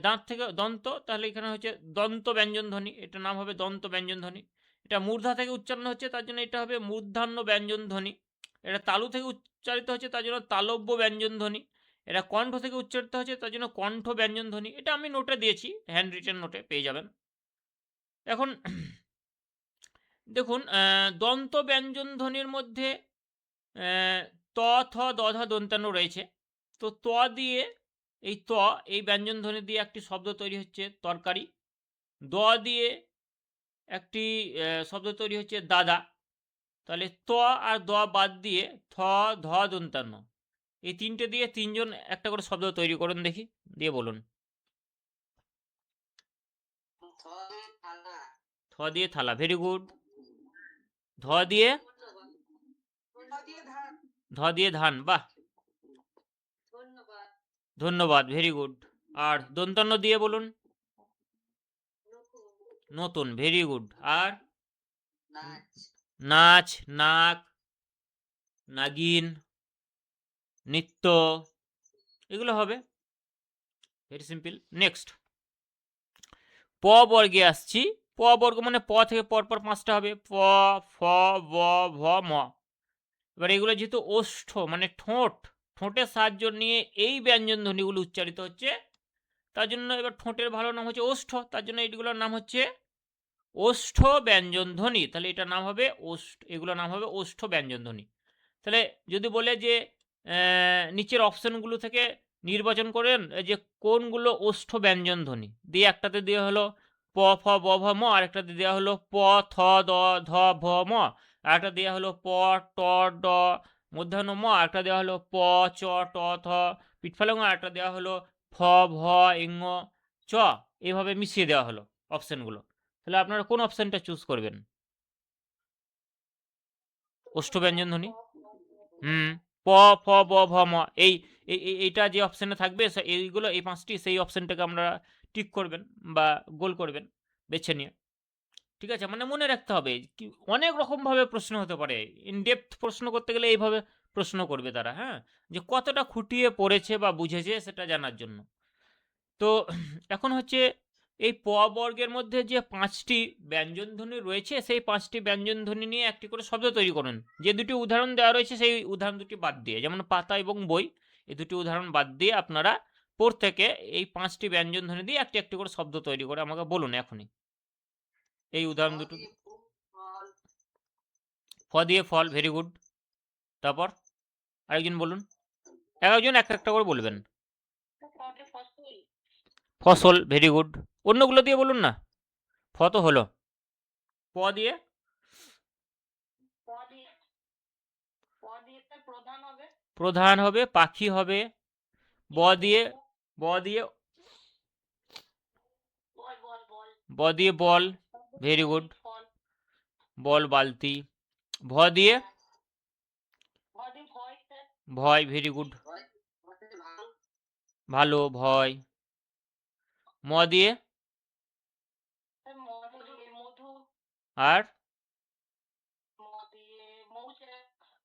দাঁত থেকে দন্ত, তাহলে এখানে হচ্ছে দন্ত ব্যঞ্জন ধ্বনি, এটার নাম হবে দন্ত ব্যঞ্জন ধ্বনি। এটা মূর্ধা থেকে উচ্চারণ হচ্ছে, তার জন্য এটা হবে মূর্ধান্য ব্যঞ্জন ধ্বনি। এটা তালু থেকে উচ্চারিত হচ্ছে, তার জন্য তালব্য ব্যঞ্জন ধ্বনি। এটা কণ্ঠ থেকে উচ্চারিত হচ্ছে, তার জন্য কণ্ঠ ব্যঞ্জন ধ্বনি। এটা আমি নোটে দিয়েছি, হ্যান্ড রিটেন নোটে পেয়ে যাবেন। এখন দেখুন, দন্ত ব্যঞ্জন ধ্বনির মধ্যে ত, থ, দ, ধ, দন্তান্ন রয়েছে। তো ত দিয়ে এই ব্যঞ্জন ধ্বনি দিয়ে একটি শব্দ তৈরি হচ্ছে তরকারি। দ দিয়ে একটি শব্দ তৈরি হচ্ছে দাদা। তাহলে ত আর দ বাদ দিয়ে থ, ধ, দন্তান্ন, এই তিনটে দিয়ে তিনজন একটা করে শব্দ তৈরি করুন দেখি, দিয়ে বলুন। থ দিয়ে থালা, ভেরি গুড। ধ দিয়ে ধান, বাহ, ধন্যবাদ, ভেরি গুড। আর দন্তান্ন দিয়ে বলুন। নতুন, ভেরি গুড। আর নাচ, নাক, নাগিন, নৃত্য, এগুলো হবে। Very simple. নেক্সট প বর্গে আসছি। প বর্গ মানে প থেকে পরপর 5টা হবে, প, ফ, ব, ভ, ম। এবার এগুলো যেহেতু ওষ্ঠ মানে ঠোঁটের সাহায্য নিয়ে এই ব্যঞ্জন ধ্বনিগুলো উচ্চারিত হচ্ছে, তার জন্য এবার ঠোঁটের ভালো নাম হচ্ছে ওষ্ঠ, তার জন্য এইগুলোর নাম হচ্ছে ওষ্ঠ ব্যঞ্জন ধ্বনি। তাহলে এটার নাম হবে এগুলোর নাম হবে ওষ্ঠ ব্যঞ্জন ধ্বনি। তাহলে যদি বলে যে নিচের অপশনগুলো থেকে নির্বাচন করেন যে কোনগুলো ওষ্ঠ ব্যঞ্জন ধ্বনি, দিয়ে একটাতে দেওয়া হলো প, ফ, ব, ভ, ম, আরেকটাতে দেওয়া হলো প, থ, দ, ধ, ভ, ম, আরেকটা দেওয়া হলো প, ট, ড, মধ্যাহ্ন ম, আরেকটা দেওয়া হলো প, চ, ট, থ, পিঠফালং, আরেকটা দেওয়া হলো ফ, ভ, ইং, চ, এইভাবে মিশিয়ে দেওয়া হলো অপশনগুলো। তাহলে আপনারা কোন অপশনটা চুজ করবেন? ওষ্ঠ ব্যঞ্জন ধ্বনি। প, ফ, ব, ভ, ম, এইটা যে অপশানে থাকবে এইগুলো, এই 5টি, সেই অপশানটাকে আমরা টিক করবেন বা গোল করবেন বেছে নিয়ে। ঠিক আছে, মানে মনে রাখতে হবে কি অনেক রকমভাবে প্রশ্ন হতে পারে। ইন ডেপথ প্রশ্ন করতে গেলে এইভাবে প্রশ্ন করবে তারা, হ্যাঁ, যে কতটা খুঁটিয়ে পড়েছে বা বুঝেছে সেটা জানার জন্য। তো এখন হচ্ছে এই প বর্গের মধ্যে যে 5টি ব্যঞ্জনধ্বনি রয়েছে, সেই 5টি ব্যঞ্জনধ্বনি নিয়ে একটি করে শব্দ তৈরি করুন। যে দুটি উদাহরণ দেওয়া রয়েছে সেই উদাহরণ দুটি বাদ দিয়ে, যেমন পাতা এবং বই, এই দুটি উদাহরণ বাদ দিয়ে আপনারা প্রত্যেকে এই 5টি ব্যঞ্জনধ্বনি দিয়ে একটি একটি করে শব্দ তৈরি করে আমাকে বলুন এখনই। এই উদাহরণ দুটো। ফ দিয়ে ফল, ভেরি গুড। তারপর আরেকজন বলুন, একজন একটা একটা করে বলবেন। ফসল, ভেরি গুড। অন্যগুলো দিয়ে বলুন না, ফ তো হলো। প দিয়ে প্রধান হবে, পাখি হবে। ব দিয়ে বল, ভেরি গুড, বল, বালতি। ভ দিয়ে ভয়, ভেরি গুড, ভালো, ভয়। ম দিয়ে আর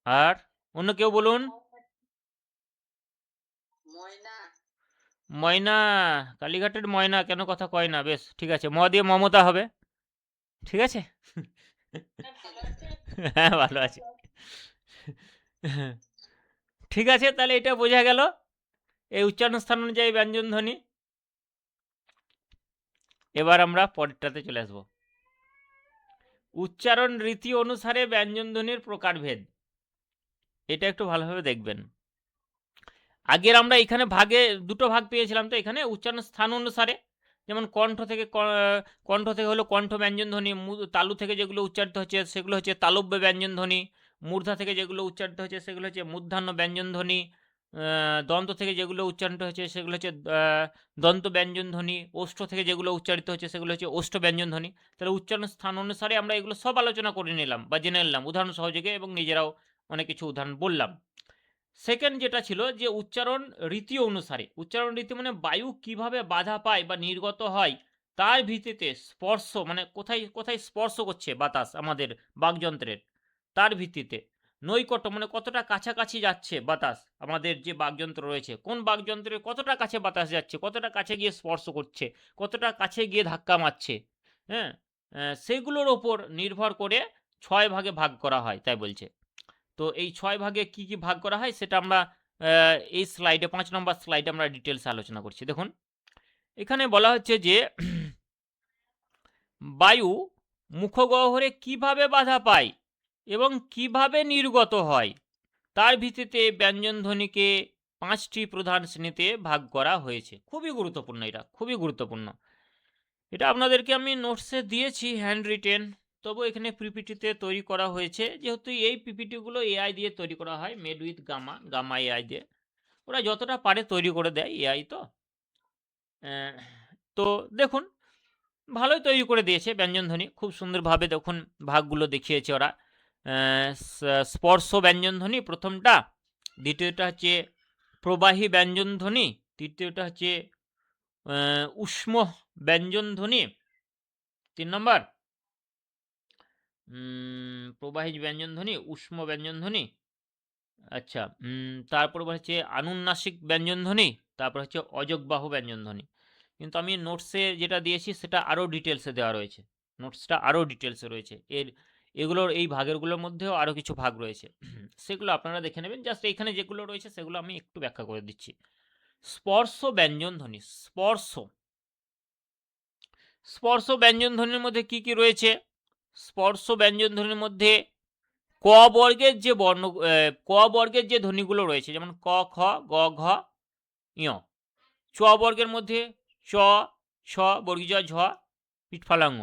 আর অন্য কেউ বলুন। ময়না, কালীঘাটের ময়না কেন কথা কয় না, বেশ ঠিক আছে। ম দিয়ে মমতা হবে, ঠিক আছে। হ্যাঁ, ভালো আছে। ঠিক আছে, তাহলে এটা বোঝা গেল এই উচ্চারণ স্থান অনুযায়ী ব্যঞ্জন ধ্বনি। এবার আমরা পরেরটাতে চলে আসব। উচ্চারণ রীতি অনুসারে ব্যঞ্জনধ্বনির প্রকারভেদ। এটা একটু ভালোভাবে দেখবেন। আগের আমরা এখানে দুটো ভাগ পেয়েছিলাম, তো এখানে উচ্চারণ স্থান অনুসারে, যেমন কণ্ঠ থেকে হলো কণ্ঠ ব্যঞ্জনধ্বনি, তালু থেকে যেগুলো উচ্চারিত হচ্ছে সেগুলো হচ্ছে তালব্য ব্যঞ্জনধ্বনি, মূর্ধা থেকে যেগুলো উচ্চারিত হচ্ছে সেগুলো হচ্ছে মূর্ধান্য ব্যঞ্জনধ্বনি, দন্ত থেকে যেগুলো উচ্চারিত হচ্ছে সেগুলো হচ্ছে দন্ত ব্যঞ্জনধ্বনি, ওষ্ঠ থেকে যেগুলো উচ্চারিত হচ্ছে সেগুলো হচ্ছে ওষ্ঠ ব্যঞ্জনধ্বনি। তাহলে উচ্চারণ স্থান অনুসারে আমরা এগুলো সব আলোচনা করে নিলাম বা জেনে নিলাম উদাহরণ সহযোগে, এবং নিজেরাও অনেক কিছু উদাহরণ বললাম। সেকেন্ড যেটা ছিল যে উচ্চারণ রীতি অনুসারে, উচ্চারণ রীতি মানে বায়ু কিভাবে বাধা পায় বা নির্গত হয় তার ভিত্তিতে স্পর্শ, মানে কোথায় কোথায় স্পর্শ করছে বাতাস আমাদের বাকযন্ত্রের, তার ভিত্তিতে নৈকট্য মানে কতটা কাছাকাছি যাচ্ছে বাতাস, আমাদের যে বাকযন্ত্র রয়েছে কোন বাকযন্ত্রের কতটা কাছে বাতাস যাচ্ছে, কতটা কাছে গিয়ে স্পর্শ করছে, কতটা কাছে গিয়ে ধাক্কা মারছে, হ্যাঁ, সেগুলোর ওপর নির্ভর করে 6 ভাগে ভাগ করা হয় তাই বলছে। তো এই 6 ভাগে কি কি ভাগ করা হয় সেটা আমরা এই স্লাইডে 5 নম্বর স্লাইডে আমরা ডিটেলসে আলোচনা করছি। দেখুন এখানে বলা হচ্ছে যে বায়ু মুখগহ্বরে কিভাবে বাধা পায় এবং কিভাবে নির্গত হয় তার ভিত্তিতে ব্যঞ্জনধ্বনিকে 5টি প্রধান শ্রেণীতে ভাগ করা হয়েছে। খুবই গুরুত্বপূর্ণ, এটা খুবই গুরুত্বপূর্ণ। এটা আপনাদেরকে আমি নোটসে দিয়েছি হ্যান্ড রিটেন, তবু এখানে পিপিটিতে তৈরি করা হয়েছে, যেহেতু এই পিপিটিগুলো এআই দিয়ে তৈরি করা হয়, মেড উইথ গামা এআই দিয়ে। ওরা যতটা পারে তৈরি করে দেয়, এআই তো। তো দেখুন ভালোই তৈরি করে দিয়েছে ব্যঞ্জনধ্বনি, খুব সুন্দরভাবে দেখুন ভাগগুলো দেখিয়েছে ওরা। স্পর্শ ব্যঞ্জনধ্বনি প্রথমটা, দ্বিতীয়টা হচ্ছে প্রবাহী ব্যঞ্জনধ্বনি, তৃতীয়টা হচ্ছে উষ্ম ব্যঞ্জনধ্বনি, 3 নম্বর প্রবাহী ব্যঞ্জনধ্বনি, উষ্ম ব্যঞ্জনধ্বনি, আচ্ছা, তারপর হচ্ছে আনুন্নাসিক ব্যঞ্জনধ্বনি, তারপর হচ্ছে অযোগবাহু ব্যঞ্জনধ্বনি। কিন্তু আমি নোটসে যেটা দিয়েছি সেটা আরও ডিটেলসে দেওয়া রয়েছে, নোটসটা আরও ডিটেলসে রয়েছে, এগুলোর এই ভাগেরগুলোর মধ্যেও আরও কিছু ভাগ রয়েছে, সেগুলো আপনারা দেখে নেবেন। জাস্ট এইখানে যেগুলো রয়েছে সেগুলো আমি একটু ব্যাখ্যা করে দিচ্ছি। স্পর্শ ব্যঞ্জনধ্বনি, স্পর্শ ব্যঞ্জনধ্বনির মধ্যে কি কি রয়েছে? স্পর্শ ব্যঞ্জনধ্বনির মধ্যে ক বর্গের যে ক বর্গের যে ধ্বনিগুলো রয়েছে, যেমন ক, খ, গ, ঘ, ঞ। চ বর্গের মধ্যে চ, ছ, বর্গীয় ঝ, পিঠফালাঙ্গ।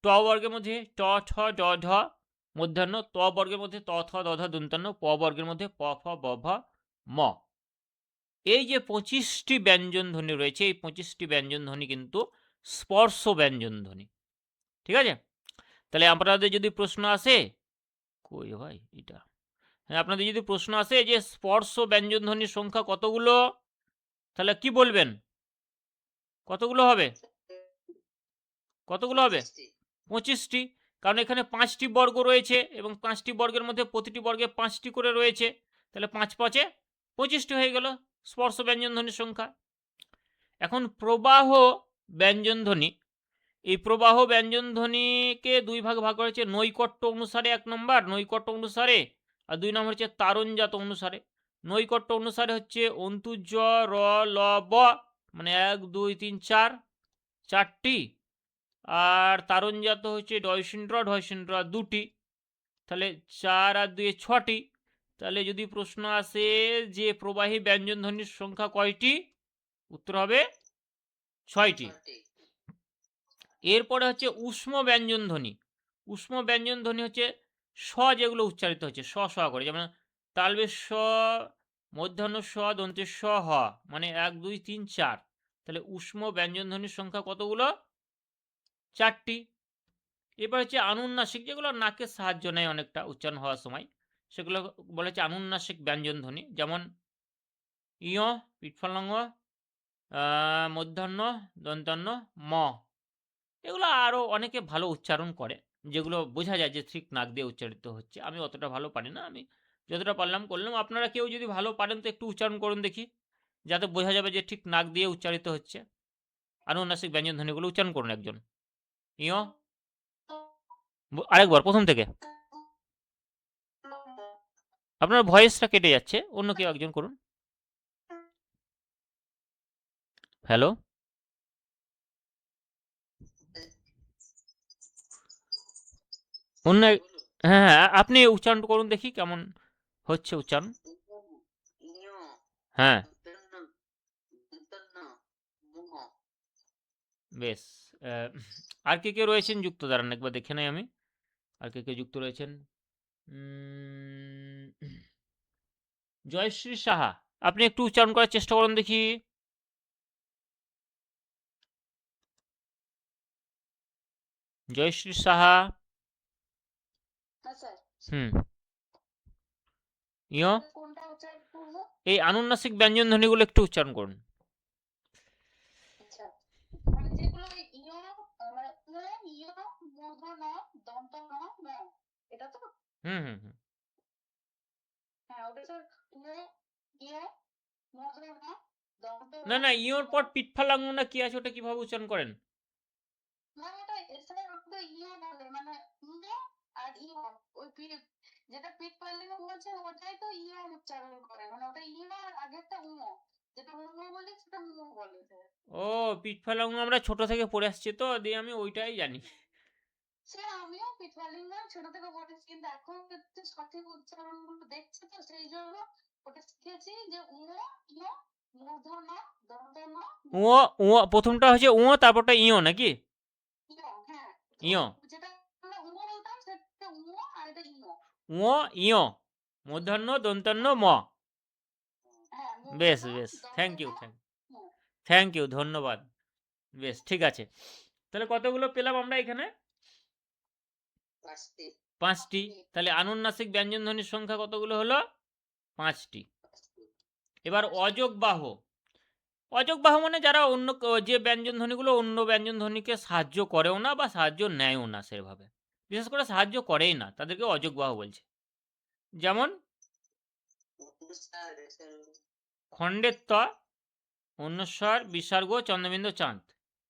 ট বর্গের মধ্যে ট, ঠ, ড, ঢ, মধ্যাহ্ন। ত বর্গের মধ্যে ত, থ, দ, ধ, দন্তান্ন। প বর্গের মধ্যে প, ফ, ব, ভ, ম। এই যে 25টি ব্যঞ্জন ধ্বনি রয়েছে, এই 25টি ব্যঞ্জন ধ্বনি কিন্তু স্পর্শ ব্যঞ্জন ধ্বনি। ঠিক আছে? তাহলে আপনাদের যদি প্রশ্ন আসে, কই ভাই এটা, হ্যাঁ, আপনাদের যদি প্রশ্ন আসে যে স্পর্শ ব্যঞ্জনধ্বনির সংখ্যা কতগুলো, তাহলে কি বলবেন? কতগুলো হবে? কতগুলো হবে? 25টি। কারণ এখানে 5টি বর্গ রয়েছে এবং 5টি বর্গের মধ্যে প্রতিটি বর্গে 5টি করে রয়েছে, তাহলে 5 5 25টি হয়ে গেল স্পর্শ ব্যঞ্জনধ্বনির সংখ্যা। এখন প্রবাহ ব্যঞ্জনধ্বনি, এই প্রবাহ ব্যঞ্জনধ্বনিকে 2 ভাগ ভাগ করা হয়েছে, নৈকট্য অনুসারে 1 নম্বর নৈকট্য অনুসারে, আর 2 নম্বর হচ্ছে তারণজাত অনুসারে। নৈকট্য অনুসারে হচ্ছে অন্তুজ, র, ল, ব, মানে 1 2 3 4 4টি, আর তারণজাত হচ্ছে ডয়সিন্ড্র, ঢয়সিন্ড্র 2টি, তাহলে 4 আর 2 6টি। তাহলে যদি প্রশ্ন আসে যে প্রবাহী ব্যঞ্জনধ্বনির সংখ্যা কয়টি, উত্তর হবে 6টি। এরপরে হচ্ছে উষ্ম ব্যঞ্জনধ্বনি। উষ্ম ব্যঞ্জনধ্বনি হচ্ছে স যেগুলো উচ্চারিত হচ্ছে স স করে, যেমন তালবের স, মধ্যাহ্ন স, দন্তের স, হ, মানে 1 2 3 4। তাহলে উষ্ম ব্যঞ্জনধ্বনির সংখ্যা কতগুলো? 4টি। এবার হচ্ছে আনুন্নাসিক, যেগুলো নাকের সাহায্য নেয় অনেকটা উচ্চারণ হওয়ার সময়, সেগুলো বলা হচ্ছে আনুন্নাসিক ব্যঞ্জনধ্বনি, যেমন ইয়, পিঠফলাঙ্গ, মধ্যাহ্ন, দন্তান্ন, ম। এগুলো আরও অনেকে ভালো উচ্চারণ করে, যেগুলো বোঝা যায় যে ঠিক নাক দিয়ে উচ্চারিত হচ্ছে। আমি অতটা ভালো পারি না, আমি যতটা পারলাম করলাম। আপনারা কেউ যদি ভালো পারেন তো একটু উচ্চারণ করুন দেখি, যাতে বোঝা যাবে যে ঠিক নাক দিয়ে উচ্চারিত হচ্ছে। আনুনাসিক ব্যঞ্জনধ্বনিগুলো উচ্চারণ করুন একজন। ইয়, আরেকবার প্রথম থেকে। আপনার ভয়েসটা কেটে যাচ্ছে, অন্য কেউ একজন করুন। হ্যালো। অন্য হ্যাঁ হ্যাঁ আপনি উচ্চারণ করুন দেখি কেমন হচ্ছে উচ্চারণ। হ্যাঁ বেশ। আর কে কে রয়েছেন যুক্ত, দাঁড়ান একবার দেখে নেই আমি আর কে কে যুক্ত রয়েছেন। জয়শ্রী সাহা, আপনি একটু উচ্চারণ করার চেষ্টা করুন দেখি। জয়শ্রী সাহা। হুম। ইয় কোনটা উচ্চারণ করবো? এই আনুনাসিক ব্যঞ্জন ধ্বনিগুলো একটু উচ্চারণ করুন। আচ্ছা, মানে যেগুলো ইয় মানে ইয় মূর্ধ ন দন্ত ন ম, এটা তো? হুম হুম হুম। হ্যাঁ, ওটা স্যার ইয় মূর্ধ ন দন্ত ন না না, ইয়োর ম। পর পিঠফালাঙ্গ না কি আছে, ওটা কিভাবে উচ্চারণ করেন? মানে ওটা স্যার ওটা ইয় বলে, মানে ইয় আর ইয়, ওই যেটা পিঠ পাল্লিঙ্গ বলছে ওটাই তো ইয় উচ্চারণ করে, মানে ওটা ইয় আর আগেরটা উম, যেটা উম বলে সেটা উম বলে স্যার। ও পিঠফালাঙ্গ আমরা ছোট থেকে পড়ে আসছি তো, দিয়ে আমি ওইটাই জানি। সে আমিও পিঠপালিঙ্গ ছোট থেকে পড়েছি, কিন্তু এখন হচ্ছে সঠিক উচ্চারণ গুলো দেখছি তো সেই জন্য ওটা শিখেছি যে ইয় মূর্ধন্য দন্তন্য ম। ও ও প্রথমটা হচ্ছে ও, তারপরটা ইয় নাকি? ইয়, হ্যাঁ। ইয়। যেটা আমরা বলতাম সেটা আর এটা ইয়। ও ইয় মূর্ধন্য দন্তন্য ম। হ্যাঁ, বেশ মূর্ধন্য বেশ, থ্যাংক দন্তন্য ইউ ম। থ্যাংক ইউ, ধন্যবাদ। বেশ ঠিক আছে, তাহলে কতগুলো পেলাম আমরা এখানে? 5টি। তাহলে আনুনাসিক ব্যঞ্জন ধ্বনির সংখ্যা কতগুলো হলো? 5টি। এবার অযোগ বাহু। অযোগ বাহু মানে যারা অন্য যে ব্যঞ্জন ধ্বনিগুলো অন্য ব্যঞ্জন ধ্বনিকে সাহায্য করেও না বা সাহায্য নেয়ও না, সেভাবে বিশেষ করে সাহায্য করেই না, তাদেরকে অযোগ বাহু বলছে। যেমন খণ্ডের ত, অনুস্বার বিসর্গ চন্দ্রবিন্দু চাঁদ।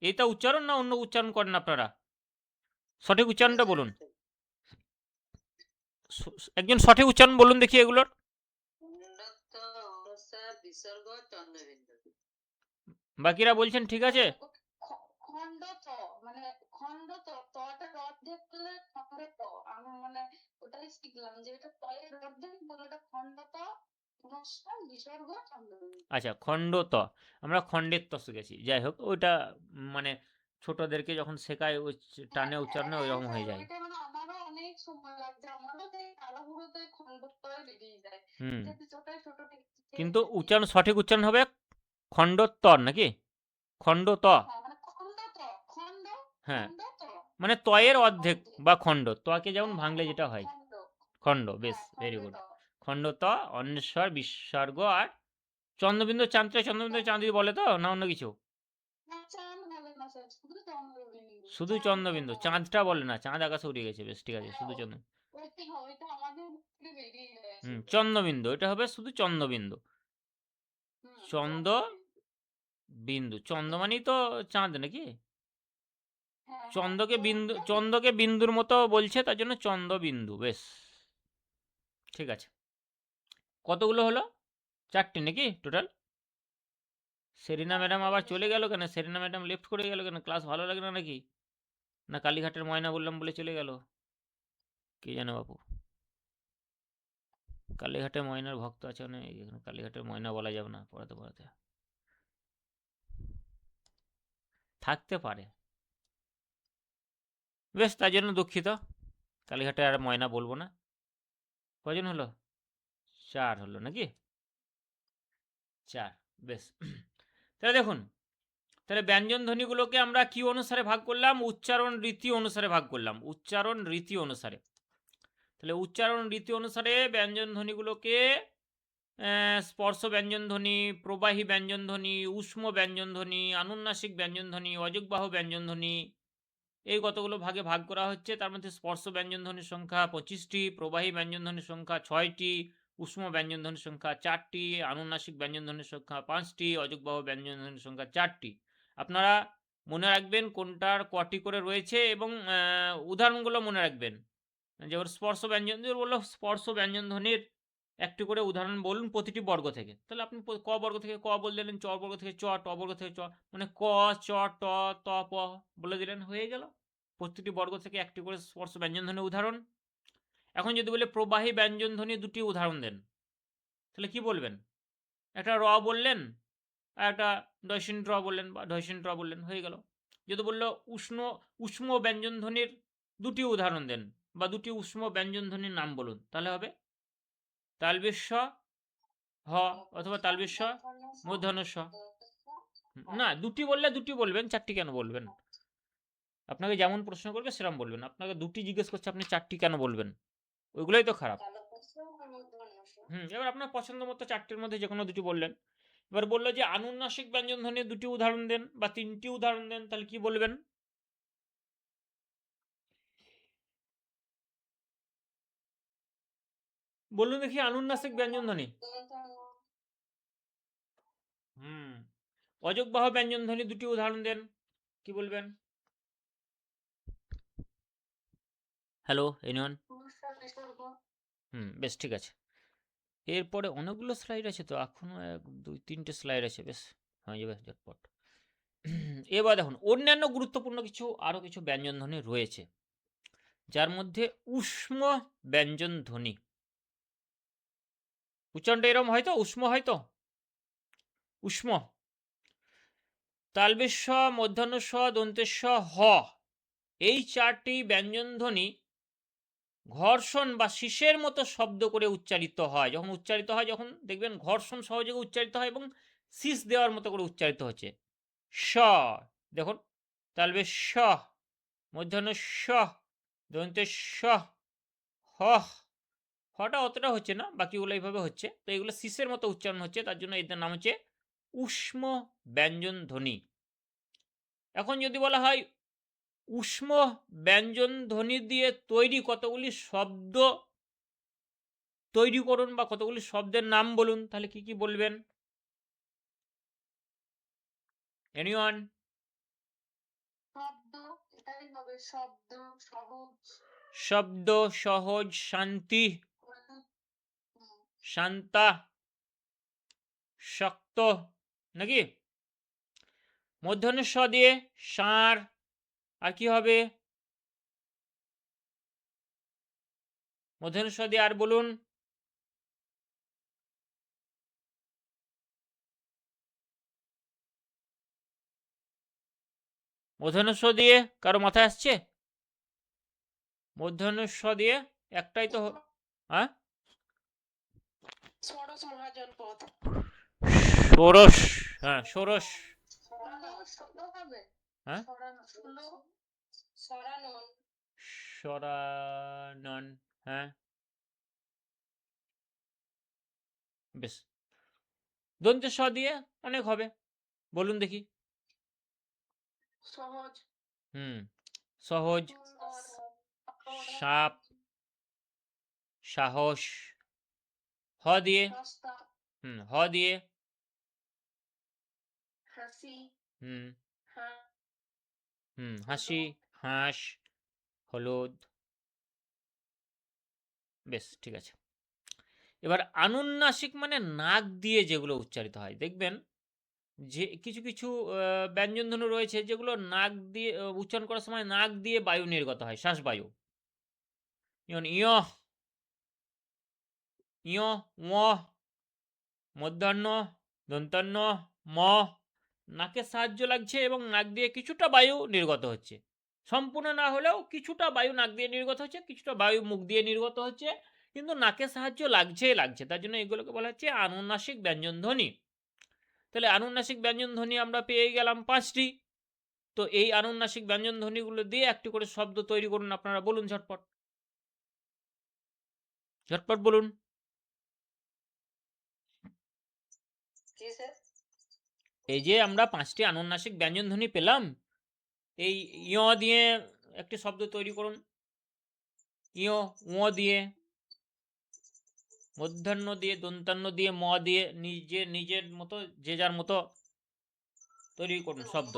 এইটা উচ্চারণ না অন্য উচ্চারণ করেন আপনারা? সঠিক উচ্চারণটা বলুন, একজন সঠিক উচ্চারণ বলুন দেখি এগুলোর। বাকিরা বলছেন ঠিক আছে। খণ্ড ত, মানে খণ্ড ত, তটা অর্ধেক করলে খণ্ড ত। আমি মানে ওটাই শিখলাম যে এটা তয়ের অর্ধেক বলে ওটা খণ্ড ত, পুনঃস্বার বিসর্গ চন্দ্রবিন্দু। আচ্ছা খণ্ড ত, আমরা খণ্ডের ত শিখেছি, যাই হোক ওইটা মানে ছোটদেরকে যখন শেখায় ওই টানে উচ্চারণে ওই রকম হয়ে যায়। ওইটা মানে আমারও অনেক সময় লাগছে, আমারও সেই তাড়াহুড়োতে খণ্ড তয় বেরিয়ে যায়। হুম। যেহেতু ছোট ছোট কিন্তু শিখেছি। উচ্চারণ সঠিক উচ্চারণ হবে খণ্ডোত্তর নাকি? খণ্ড ত। হ্যাঁ, মানে খণ্ড ত, খণ্ড হ্যাঁ, খণ্ড ত, মানে তয়ের তয়ের অর্ধেক অর্ধেক। বা খণ্ড, তকে যেমন হ্যাঁ হ্যাঁ ভাঙলে হ্যাঁ, যেটা হয় খণ্ড। খণ্ড। বেশ হ্যাঁ, ভেরি খণ্ড গুড। ত। খণ্ড ত, অন্বেষর বিসর্গ আর চন্দ্রবিন্দু চাঁদটা, চন্দ্রবিন্দু চাঁদ যদি বলে তো না অন্য কিছু? না, চাঁদ বলে না স্যার, শুধু চন্দ্রবিন্দু, শুধু চাঁদটা চন্দ্রবিন্দু, বলে। চাঁদটা বলে না, চাঁদ আকাশে উড়ে গেছে। বেশ ঠিক আছে, হ্যাঁ, শুধু চন্দ্র। ওইটা আমাদের মুখ থেকে বেরিয়ে যায় হুম, সেটা। চন্দ্রবিন্দু, এটা হবে শুধু চন্দ্রবিন্দু। চন্দ্র চন্দ্রবিন্দু। বিন্দু, চন্দ্র মানেই তো চাঁদ নাকি? হ্যাঁ হ্যাঁ, চন্দ্রকে বিন্দু, চন্দ্রবিন্দু। চন্দ্রকে বিন্দুর মতো বলছে তার জন্য চন্দ্রবিন্দু। বেশ ঠিক আছে, কতগুলো হলো? 4টি নাকি টোটাল? সেরিনা হ্যাঁ, ম্যাডাম আবার চলে স্যার। গেল কেন? সেরিনা ম্যাডাম লেফট করে গেল কেন? ক্লাস ভালো লাগে না নাকি? না কালীঘাটের ময়না বললাম বলে চলে গেল? কে জানে বাপু, কালীঘাটের ময়নার ভক্ত আছে অনেক, এখানে কালীঘাটের ময়না বলা যাবে না পড়াতে পড়াতে, থাকতে পারে। বেশ, তার জন্য দুঃখিত, কালীঘাটে আর ময়না বলবো না। কজন হলো? 4 হলো নাকি? 4। বেশ। তাহলে দেখুন, তাহলে ব্যঞ্জন ধ্বনিগুলোকে আমরা কি অনুসারে ভাগ করলাম? উচ্চারণ রীতি অনুসারে ভাগ করলাম, উচ্চারণ রীতি অনুসারে। তাহলে উচ্চারণ রীতি অনুসারে ব্যঞ্জন ধ্বনিগুলোকে স্পর্শ ব্যঞ্জন ধ্বনি, প্রবাহী ব্যঞ্জন ধ্বনি, উষ্ম ব্যঞ্জন ধ্বনি, আনুনাসিক ব্যঞ্জন ধ্বনি, অযোগবাহু ব্যঞ্জন ধ্বনি, এই কতগুলো ভাগে ভাগ করা হচ্ছে। তার মধ্যে স্পর্শ ব্যঞ্জন ধ্বনির সংখ্যা 25টি, প্রবাহী ব্যঞ্জন ধ্বনির সংখ্যা 6টি, উষ্ম ব্যঞ্জন ধ্বনির সংখ্যা 4টি, আনুনাসিক ব্যঞ্জন ধ্বনির সংখ্যা 5টি, অযোগবাহু ব্যঞ্জন ধ্বনির সংখ্যা 4টি। আপনারা মনে রাখবেন কোনটার কটি করে রয়েছে এবং উদাহরণগুলো মনে রাখবেন। যেমন স্পর্শ ব্যঞ্জন বললো, স্পর্শ ব্যঞ্জন ধ্বনির একটি করে উদাহরণ বলুন প্রতিটি বর্গ থেকে। তাহলে আপনি ক বর্গ থেকে ক বলে দিলেন, চ বর্গ থেকে চ, ট বর্গ থেকে চ, মানে ক, চ, ট, ত, প বলে দিলেন, হয়ে গেল। প্রতিটি বর্গ থেকে একটি করে স্পর্শ ব্যঞ্জনধ্বনির উদাহরণ। এখন যদি বলে প্রবাহী ব্যঞ্জনধ্বনি দুটি উদাহরণ দেন, তাহলে কি বলবেন? একটা র বললেন আর একটা ডয়সিন র বললেন বা ঢয়সিন র বললেন, হয়ে গেল। যদি বললো উষ্ম ব্যঞ্জনধ্বনির দুটি উদাহরণ দেন বা দুটি উষ্ম ব্যঞ্জনধ্বনির নাম বলুন, তাহলে হবে তালবেশ হ অথবা তালবেশ মূর্ধন্য ষ। না, দুটি বললে দুটি বলবেন, চারটি কেন বলবেন? আপনাকে যেমন প্রশ্ন করবে সেরকম বলবেন। আপনাকে দুটি জিজ্ঞেস করছে, আপনি চারটি কেন বলবেন? ওইগুলোই তো খারাপ। এবার আপনার পছন্দ মতো চারটির মধ্যে যে কোনো দুটি বললেন। এবার বললো যে আনুনাসিক ব্যঞ্জনধ্বনির দুটি উদাহরণ দেন বা তিনটি উদাহরণ দেন, তাহলে কি বলবেন? বলুন দেখি আনুনাসিক ব্যঞ্জনধ্বনি। অযোগবাহ ব্যঞ্জনধ্বনি দুটি উদাহরণ দেন, কি বলবেন? Hello anyone? বেশ, ঠিক আছে। এরপরে অনেকগুলো স্লাইড আছে, তো এখনো 1 2 3টে স্লাইড আছে, বেশ হয়ে যাবে ঝটপট। এবার দেখুন অন্যান্য গুরুত্বপূর্ণ আরো কিছু ব্যঞ্জনধ্বনি রয়েছে, যার মধ্যে উষ্ম ব্যঞ্জনধ্বনি। উচ্চারণটা এরকম হয়তো, উষ্ম হয়তো, উষ্ম। তালবেশ স, মূর্ধন্য ষ, দন্তেশ স, হ, এই চারটি ব্যঞ্জনধ্বনি ঘর্ষণ বা শীষের মতো শব্দ করে উচ্চারিত হয়। যখন উচ্চারিত হয়, যখন দেখবেন ঘর্ষণ সহযোগে উচ্চারিত হয় এবং শীষ দেওয়ার মতো করে উচ্চারিত হচ্ছে। স, দেখুন তালবেশ স, মূর্ধন্য স, দন্তেশ স, হ, হটা অতটা হচ্ছে না, বাকিগুলো এইভাবে হচ্ছে। তো এগুলো শীষের মতো উচ্চারণ হচ্ছে, তার জন্য এদের নাম হচ্ছে উষ্ম ব্যঞ্জন ধ্বনি। এখন যদি বলা হয় উষ্ম ব্যঞ্জন ধ্বনি দিয়ে তৈরি কতগুলি শব্দ তৈরি করুন বা কতগুলি শব্দের নাম বলুন, তাহলে কি কি বলবেন? এনিওয়ান? শব্দ, এটাই হবে শব্দ, সহজ। শব্দ, সহজ, শান্তি, শান্তা, শক্ত, নাকি? মূর্ধন্য স দিয়ে ষাঁড়, আর কি হবে? মূর্ধন্য স দিয়ে আর বলুন। মূর্ধন্য স দিয়ে কারো মাথায় আসছে? মূর্ধন্য স দিয়ে একটাই তো, হ্যাঁ, ষোড়শ মহাজনপদ। ষোড়শ, হ্যাঁ ষোড়শ, হ্যাঁ সরানন, হ্যাঁ বেশ। দন্তে স দিয়ে অনেক হবে, বলুন দেখি। সহজ, সহজ, সাপ, সাহস। হ দিয়ে, হ দিয়ে হাসি, হাসি, হাঁস, হলুদ। বেশ, ঠিক আছে। এবার আনুন্নাসিক মানে নাক দিয়ে যেগুলো উচ্চারিত হয়, দেখবেন যে কিছু কিছু ব্যঞ্জনধ্বনি রয়েছে যেগুলো নাক দিয়ে উচ্চারণ করার সময় নাক দিয়ে বায়ু নির্গত হয়, শ্বাসবায়ু। যেমন ইয়, ইয়, ও, মধ্যাহ্ন, দন্তান্ন, ম, নাকের সাহায্য লাগছে এবং নাক দিয়ে কিছুটা বায়ু নির্গত হচ্ছে। সম্পূর্ণ না হলেও কিছুটা বায়ু নাক দিয়ে নির্গত হচ্ছে, কিছুটা বায়ু মুখ দিয়ে নির্গত হচ্ছে, কিন্তু নাকের সাহায্য লাগছে। তার জন্য এগুলোকে বলা হচ্ছে আনুনাসিক ব্যঞ্জনধ্বনি। তাহলে আনুনাসিক ব্যঞ্জনধ্বনি আমরা পেয়ে গেলাম 5টি। তো এই আনুনাসিক ব্যঞ্জনধ্বনিগুলো দিয়ে একটি করে শব্দ তৈরি করুন। আপনারা বলুন ঝটপট, ঝটপট বলুন। এই যে আমরা 5টি আনুনাসিক ব্যঞ্জনধ্বনি পেলাম, এই ইয় দিয়ে একটি শব্দ তৈরি করুন। ইয়, ও দিয়ে, মধ্যাহ্ন দিয়ে, দন্তান্ন দিয়ে, ম দিয়ে, নিজের মতো যে যার মতো তৈরি করুন শব্দ।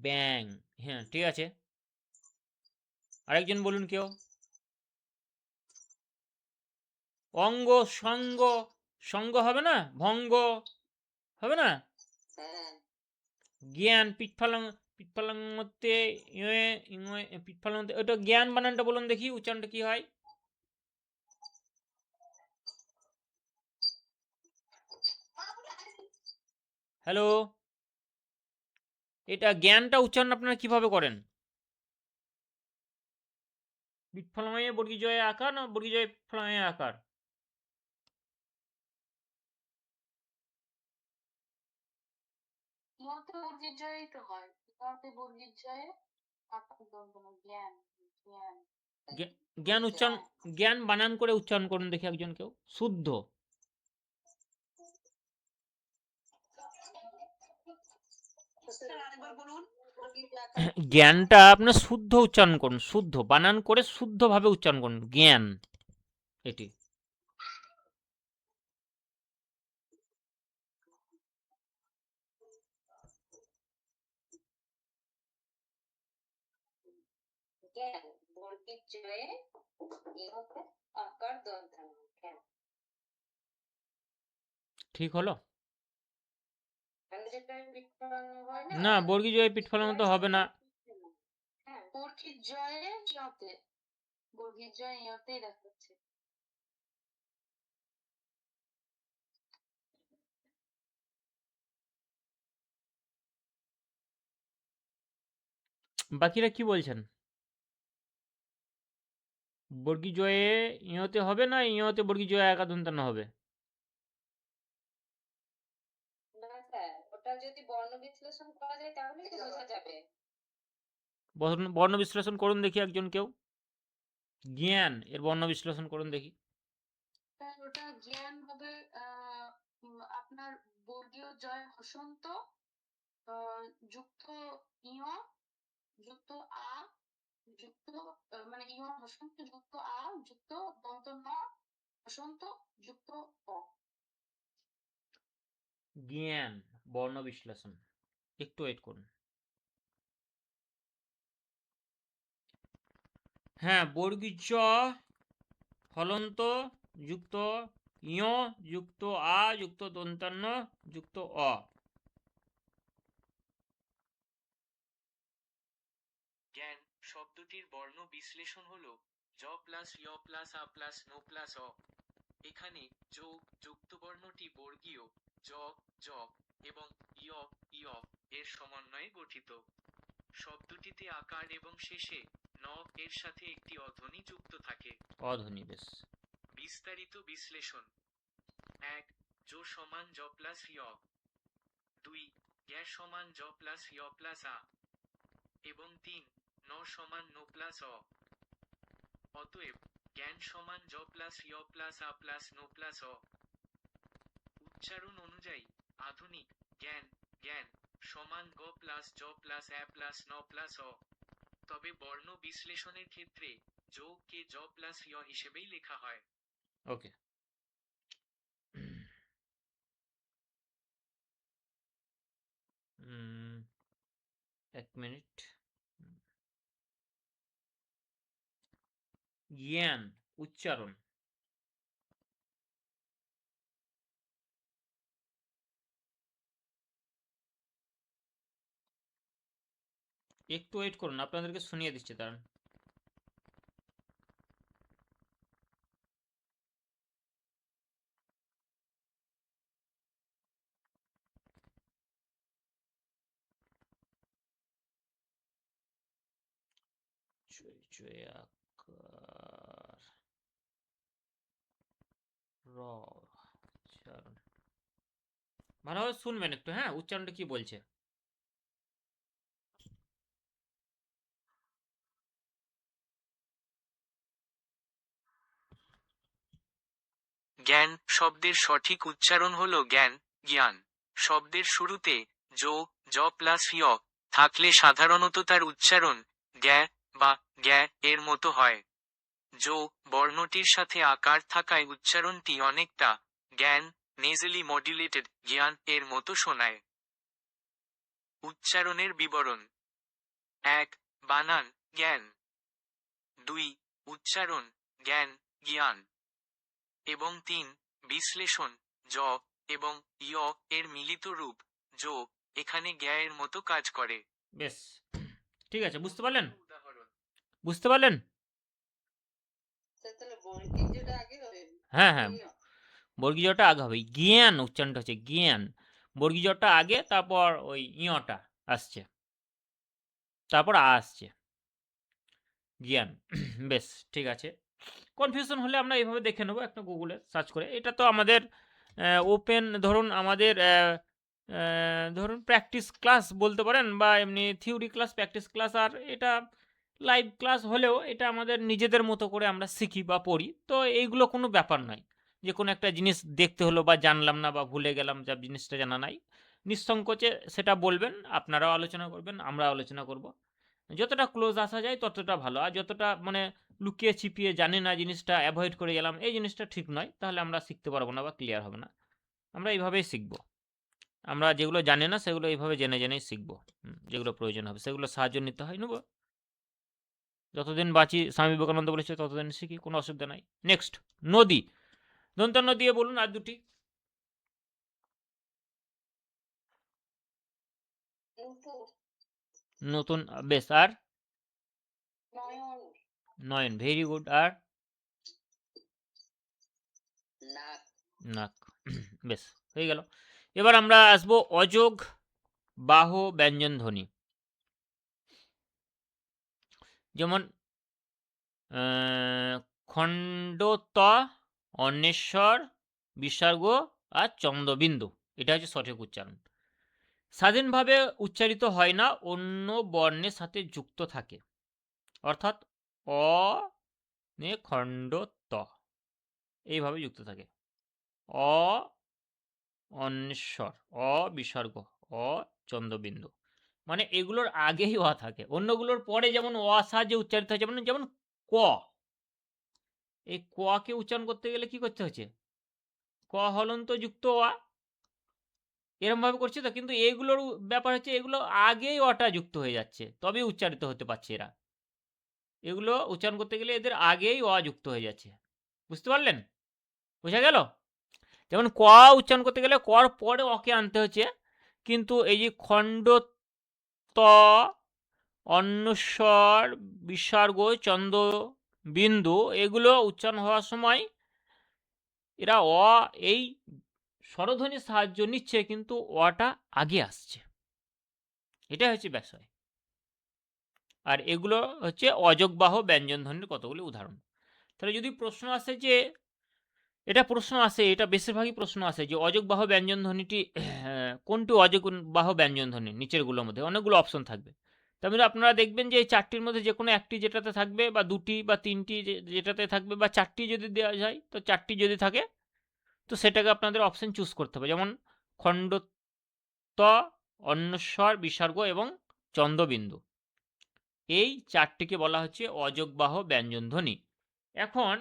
ব্যাং, হ্যাঁ ঠিক আছে। আরেকজন বলুন কেউ। অঙ্গ, সঙ্গ, সঙ্গ হবে না, ভঙ্গ হবে না। জ্ঞান, পিৎফলনতে ইয়ে ইংয়ে পিৎফলনতে ওটা জ্ঞান বানানটা বলুন দেখি উচ্চারণটা কি হয়? হ্যালো, এটা জ্ঞানটা উচ্চারণ আপনারা কিভাবে করেন? বিটফলময়ে বর্গীজয়ে আকার না বর্গীজয়ে ফলময়ে আকার? ইহতে বর্গীর জয়ই তো হয়। ইহতে বর্গীর জয়ে আকার দন্তন জ্ঞান জ্ঞান জ্ঞান উচ্চারণ, জ্ঞান। জ্ঞান বানান করে উচ্চারণ করুন দেখি একজন কেউ শুদ্ধ। জ্ঞানটা আপনার শুদ্ধ উচ্চারণ করুন, শুদ্ধ বানান করে শুদ্ধভাবে উচ্চারণ করুন জ্ঞান, এটি। জ্ঞান বর্গীর জয়ে ইহতে আকার দন্তন জ্ঞান। ঠিক হলো? যেটা পিৎফলন হয় না, না, বর্গীজয়ে পিৎফলন তো হবে না। হ্যাঁ বর্গীর জয়ে ইহতে, বর্গীর জয়ে ইহতেই দেখাচ্ছে। বাকিরা কি বলছেন? বর্গীজয়ে ইহতে হবে না ইহতে বর্গীজয়ে আকার দন্তান্ন হবে? না স্যার, ওটা যদি বর্ণ বিশ্লেষণ করা যায় তাহলে তো বোঝা যাবে। বর্ণ বিশ্লেষণ করুন দেখি একজন কেউ, জ্ঞান এর বর্ণ বিশ্লেষণ করুন দেখি। স্যার ওটা জ্ঞান হবে আপনার বর্গীয় জয় হসন্ত যুক্ত ইহ যুক্ত আ যুক্ত মানে ইহ হসন্ত যুক্ত আ যুক্ত দন্ত ন হসন্ত যুক্ত অ। জ্ঞান বর্ণ বিশ্লেষণ, একটু ওয়েট করুন। হ্যাঁ, বর্গীজ হলন্ত যুক্ত ইয় যুক্ত আ যুক্ত দন্তান্ন যুক্ত অ। জ্ঞান শব্দটির বর্ণ বিশ্লেষণ হল জ প্লাস য় প্লাস আ প্লাস নো প্লাস অ। এখানে যো যুক্ত বর্ণটি বর্গীয় জ জ এবং ইয় ইয় এর সমন্বয়ে গঠিত। শব্দটিতে আকার এবং শেষে ন এর সাথে একটি অধ্বনি যুক্ত থাকে। অধ্বনি, বেশ। বিস্তারিত বিশ্লেষণ: 1. জো সমান জ প্লাস য়। 2. গ্যা সমান জ প্লাস য় প্লাস আ এবং 3. ন সমান নো প্লাস অ। অতএব জ্ঞান সমান জ প্লাস য় প্লাস আ প্লাস নো প্লাস অ। উচ্চারণ অনুযায়ী আধুনিক জ্ঞান জ্ঞান সমান গ প্লাস জ প্লাস অ্যা প্লাস ন প্লাস অ। তবে বর্ণ বিশ্লেষণের ক্ষেত্রে জো কে জ প্লাস য় হিসেবেই লেখা হয়। ওকে, এক মিনিট। জ্ঞান উচ্চারণ, একটু ওয়েট করুন, আপনাদেরকে শুনিয়ে দিচ্ছি, দাঁড়ান। চয় আকার র উচ্চারণ ভালোভাবে শুনবেন একটু, হ্যাঁ, উচ্চারণটা কি বলছে। জ্ঞান শব্দের সঠিক উচ্চারণ হল জ্ঞান জ্ঞান। শব্দের শুরুতে জো জ প্লাস য় থাকলে সাধারণত তার উচ্চারণ গ্যা বা গ্যা এর মতো হয়। জো বর্ণটির সাথে আকার থাকায় উচ্চারণটি অনেকটা জ্ঞান নেজেলি মডুলেটেড জ্ঞান এর মতো শোনায়। উচ্চারণের বিবরণ: 1. বানান জ্ঞান। 2. উচ্চারণ জ্ঞান জ্ঞান এবং 3. বিশ্লেষণ জ এবং ইয় এর মিলিত রূপ জো এখানে জ্ঞা এর মতো কাজ করে। বেশ, ঠিক আছে, বুঝতে পারলেন? উদাহরণ বুঝতে পারলেন? স্যার তাহলে বর্গীয়টা আগে হবে? হ্যাঁ হ্যাঁ, জ্ঞ। বর্গীয়টা আগে হবে, জ্ঞান উচ্চারণটা হচ্ছে জ্ঞান, বর্গীয়টা আগে, তারপর ওই ইয়টা আসছে, তারপর আসছে জ্ঞান। বেশ, ঠিক আছে। কনফিউশন হলে আমরা এইভাবে দেখে নেবো একটা গুগলে সার্চ করে। এটা তো আমাদের ওপেন, ধরুন আমাদের ধরুন প্র্যাকটিস ক্লাস বলতে পারেন, বা এমনি থিওরি ক্লাস, প্র্যাকটিস ক্লাস, আর এটা লাইভ ক্লাস হলেও এটা আমাদের নিজেদের মতো করে আমরা শিখি বা পড়ি। তো এইগুলো কোনো ব্যাপার নয় যে কোনো একটা জিনিস দেখতে হলো বা জানলাম না বা ভুলে গেলাম, যা জিনিসটা জানা নাই, নিঃসংকোচে সেটা বলবেন, আপনারাও আলোচনা করবেন, আমরা আলোচনা করব। যতটা ক্লোজ আসা যায় ততটা ভালো, আর যতটা মানে লুকিয়ে ছিপিয়ে জানি না জিনিসটা অ্যাভয়েড করে গেলাম, এই জিনিসটা ঠিক নয়, তাহলে আমরা শিখতে পারবো না বা ক্লিয়ার হবে না। আমরা এইভাবেই শিখবো, আমরা যেগুলো জানি না সেগুলো এইভাবে জেনে জেনেই শিখবো। যেগুলো প্রয়োজন হবে সেগুলো সাহায্য নিতে হয়, নেবো। যতদিন বাঁচি, স্বামী বিবেকানন্দ বলেছে, ততদিন শিখি, কোনো অসুবিধা নাই। নেক্সট, নদী, দন্তান্ন দিয়ে বলুন আর দুটি। নূপুর। নতুন, বেশ, আর নয়ন। নয়ন, ভেরি গুড, আর নাক। নাক। বেশ, হয়ে গেল। এবার আমরা আসবো অযোগ বাহ ব্যঞ্জন ধ্বনি। যেমন খণ্ডত, অন্বেষর, বিসর্গ আর চন্দ্রবিন্দু, এটা হচ্ছে সঠিক উচ্চারণ। স্বাধীনভাবে উচ্চারিত হয় না, অন্য বর্ণের সাথে যুক্ত থাকে, অর্থাৎ অ নে খণ্ড ত এইভাবে যুক্ত থাকে। অ অন্বেষর, অ বিসর্গ, অ চন্দ্রবিন্দু, মানে এগুলোর আগেই অ থাকে, অন্যগুলোর পরে যেমন অ সাহায্যে উচ্চারিত হয়, যেমন যেমন ক, এই ক কে উচ্চারণ করতে গেলে কি করতে হচ্ছে, ক হলন্ত যুক্ত অ, এরম ভাবে করছে তো, কিন্তু এগুলোর ব্যাপার হচ্ছে এগুলো আগেই অটা যুক্ত হয়ে যাচ্ছে, তবে উচ্চারিত হতে পারছে এরা, এগুলো উচ্চারণ করতে গেলে এদের আগেই অ যুক্ত হয়ে যাচ্ছে। বুঝতে পারলেন? বোঝা গেল? যেমন ক উচ্চারণ করতে গেলে কর পরে অকে আনতে হচ্ছে, কিন্তু এই যে খণ্ড ত, অন্বস্বর, বিসর্গ, চন্দ্র বিন্দু, এগুলো উচ্চারণ হওয়ার সময় এরা অ এই স্বরধ্বনির সাহায্য নিচ্ছে, কিন্তু অটা আগে আসছে, এটাই হচ্ছে বিষয়। আর এগুলো হচ্ছে অযোগবাহ ব্যঞ্জন ধ্বনির কতগুলি উদাহরণ। তাহলে যদি প্রশ্ন আসে যে, এটা প্রশ্ন আসে, এটা বেশিরভাগই প্রশ্ন আসে যে অযোগবাহ ব্যঞ্জন ধ্বনিটি কোনটি অযোগবাহ ব্যঞ্জন ধ্বনি, নিচেরগুলোর মধ্যে অনেকগুলো অপশন থাকবে, তারপরে আপনারা দেখবেন যে এই চারটির মধ্যে যে কোনো একটি যেটাতে থাকবে, বা দুটি বা তিনটি যেটাতে থাকবে, বা চারটি যদি দেওয়া যায় তো চারটি যদি থাকে তো সেটাকে আপনাদের অপশন চুজ করতে হবে। যেমন খণ্ডত, অন্বস্বর, বিসর্গ এবং চন্দ্রবিন্দু, এই চারটিকে বলা হচ্ছে অযোগবাহ ব্যঞ্জন ধ্বনি। এখন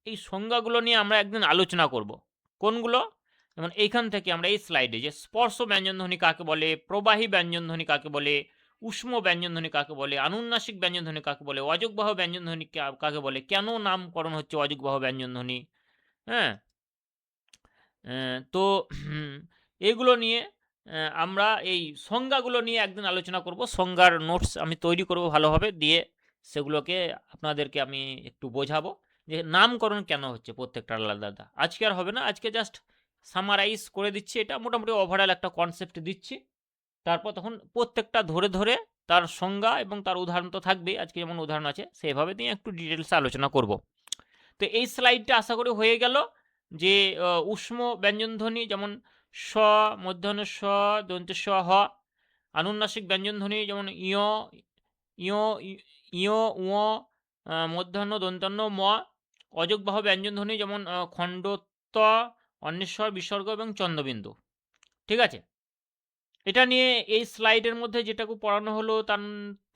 এই সংজ্ঞাগুলো নিয়ে আমরা একদিন আলোচনা করব। কোনগুলো? যেমন এইখান থেকে আমরা এই স্লাইডে যে স্পর্শ ব্যঞ্জনধ্বনি কাকে বলে, প্রবাহী ব্যঞ্জনধ্বনি কাকে বলে, উষ্ম ব্যঞ্জনধ্বনি কাকে বলে, আনুন্নাসিক ব্যঞ্জনধ্বনি কাকে বলে, অযোগবাহ ব্যঞ্জনধ্বনি কাকে বলে, কেন নামকরণ হচ্ছে অযোগবাহ ব্যঞ্জনধ্বনি, হ্যাঁ, তো এগুলো নিয়ে আমরা এই সংজ্ঞাগুলো নিয়ে একদিন আলোচনা করব। সংজ্ঞার নোটস আমি তৈরি করব ভালোভাবে, দিয়ে সেগুলোকে আপনাদেরকে আমি একটু বোঝাবো যে নামকরণ কেন হচ্ছে প্রত্যেকটা আলাদা আলাদা। আজকে আর হবে না, আজকে জাস্ট সামারাইজ করে দিচ্ছি, এটা মোটামুটি ওভারঅল একটা কনসেপ্ট দিচ্ছি, তারপর তখন প্রত্যেকটা ধরে ধরে তার সংজ্ঞা এবং তার উদাহরণ তো থাকবেই, আজকে যেমন উদাহরণ আছে সেভাবে দিয়ে একটু ডিটেলসে আলোচনা করব। তো এই স্লাইডটা আশা করি হয়ে গেল যে উষ্ম ব্যঞ্জনধ্বনি যেমন স, মধ্যাহ্ন স, দন্ত স, হ, আনুন্নাসিক ব্যঞ্জনধ্বনি যেমন ইয়, ইয়, ইয়, উয়, মধ্যাহ্ন দন্তান্ন ম, অযোগবাহ ব্যঞ্জনধ্বনি যেমন খণ্ড ত, অন্বেষর, বিসর্গ এবং চন্দ্রবিন্দু। ঠিক আছে, এটা নিয়ে এই স্লাইডের মধ্যে যেটাকে পড়ানো হলো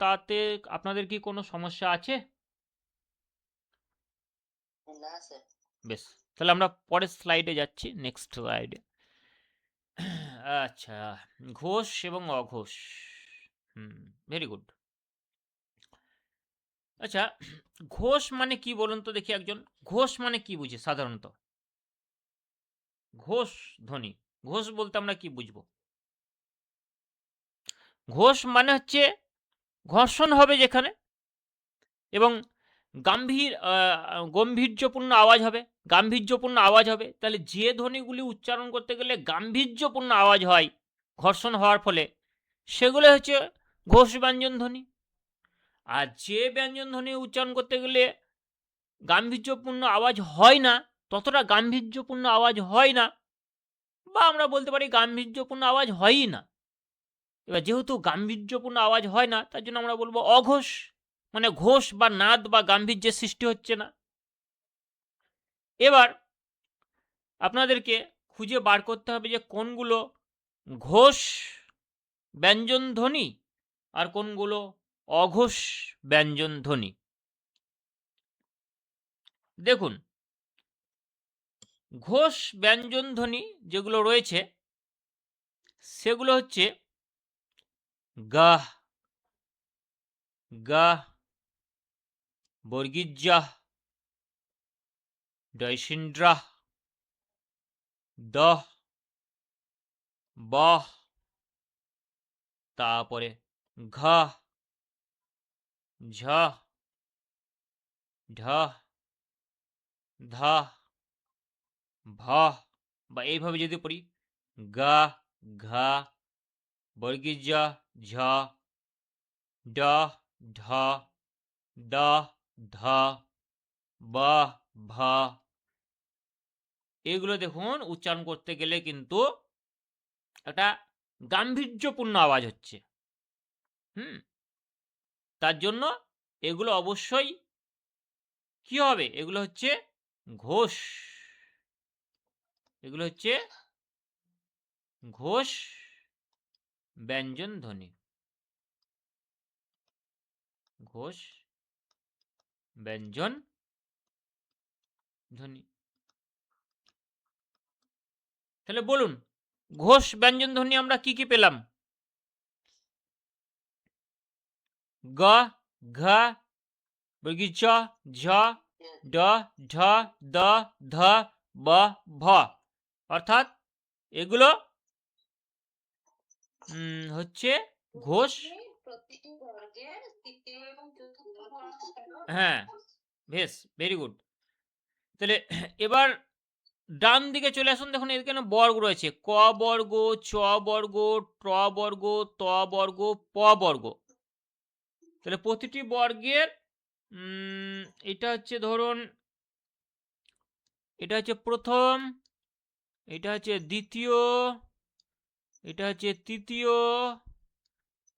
তাতে আপনাদের কি কোনো সমস্যা আছে? না স্যার। বেশ, তাহলে আমরা পরের স্লাইডে যাচ্ছি, নেক্সট স্লাইডে। আচ্ছা, ঘোষ এবং অঘোষ, ভেরি গুড। আচ্ছা, ঘোষ মানে কি বলুন তো দেখি একজন, ঘোষ মানে কি বুঝে সাধারণত? ঘোষ ধ্বনি, ঘোষ বলতে আমরা কি বুঝবো? ঘোষ মানে হচ্ছে ঘর্ষণ হবে যেখানে, এবং গম্ভীর্যপূর্ণ আওয়াজ হবে, গাম্ভীর্যপূর্ণ আওয়াজ হবে। তাহলে যে ধ্বনিগুলি উচ্চারণ করতে গেলে গাম্ভীর্যপূর্ণ আওয়াজ হয় ঘর্ষণ হওয়ার ফলে, সেগুলো হচ্ছে ঘোষ ব্যঞ্জন ধ্বনি। আর যে ব্যঞ্জন ধ্বনি উচ্চারণ করতে গেলে গাম্ভীর্যপূর্ণ আওয়াজ হয় না, ততটা গাম্ভীর্যপূর্ণ আওয়াজ হয় না, বা আমরা বলতে পারি গাম্ভীর্যপূর্ণ আওয়াজ হয়ই না। এবার যেহেতু গাম্ভীর্যপূর্ণ আওয়াজ হয় না, তার জন্য আমরা বলবো অঘোষ, মানে ঘোষ বা নাদ বা গাম্ভীর্যের সৃষ্টি হচ্ছে না। এবার আপনাদেরকে খুঁজে বার করতে হবে যে কোনগুলো ঘোষ ব্যঞ্জন ধ্বনি আর কোনগুলো অঘোষ ব্যঞ্জন ধ্বনি। দেখুন, ঘোষ ব্যঞ্জন ধ্বনি যেগুলো রয়েছে সেগুলো হচ্ছে গাহ, গাহ, বর্গীয, ডয়সিন্ড্রা, দহ, বহ, তারপরে ঘ, ঝ, ঢ, ধ, ভ, বা এইভাবে যদি পড়ি গা, ঘা, বর্গীয, ঝ, ড, ঢ, দ, ধ, ব, ভ, এগুলো দেখুন উচ্চারণ করতে গেলে কিন্তু একটা গাম্ভীর্যপূর্ণ আওয়াজ হচ্ছে। তার জন্য এগুলো অবশ্যই কি হবে, এগুলো হচ্ছে ঘোষ, এগুলো হচ্ছে ঘোষ ব্যঞ্জন ধ্বনি, ঘোষ ব্যঞ্জন ধ্বনি। তাহলে বলুন, ঘোষ ব্যঞ্জন ধ্বনি আমরা কি কি পেলাম? গ, ঘ, বর্গীয় চ, ঝ, ড, ঢ, দ, ধ, ব, ভ। অর্থাৎ এগুলো হচ্ছে ঘোষ। প্রতিটি বর্গের তৃতীয় এবং চতুর্থ বর্ণ হ্যাঁ, বেশ, ভেরি গুড। তাহলে এবার ডান দিকে চলে আসুন, দেখুন এখানে বর্গ রয়েছে, ক বর্গ, চ বর্গ, ট বর্গ, ত বর্গ, প বর্গ। তাহলে প্রতিটি বর্গের এটা হচ্ছে ধরুন, এটা হচ্ছে প্রথম, এটা হচ্ছে দ্বিতীয়, এটা হচ্ছে তৃতীয়,